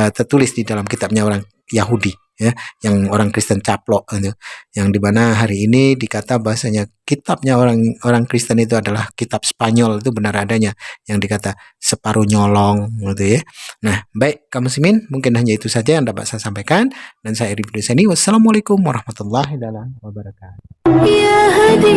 tertulis di dalam kitabnya orang Yahudi ya, yang orang Kristen caplok gitu. Yang dimana hari ini dikata bahasanya kitabnya orang Kristen itu adalah kitab Spanyol, itu benar adanya yang dikata separuh nyolong gitu ya. Nah, baik kaum muslimin, mungkin hanya itu saja yang dapat saya sampaikan, dan saya Iri Budi Seni. Wassalamualaikum warahmatullahi wabarakatuh. Ya Hadi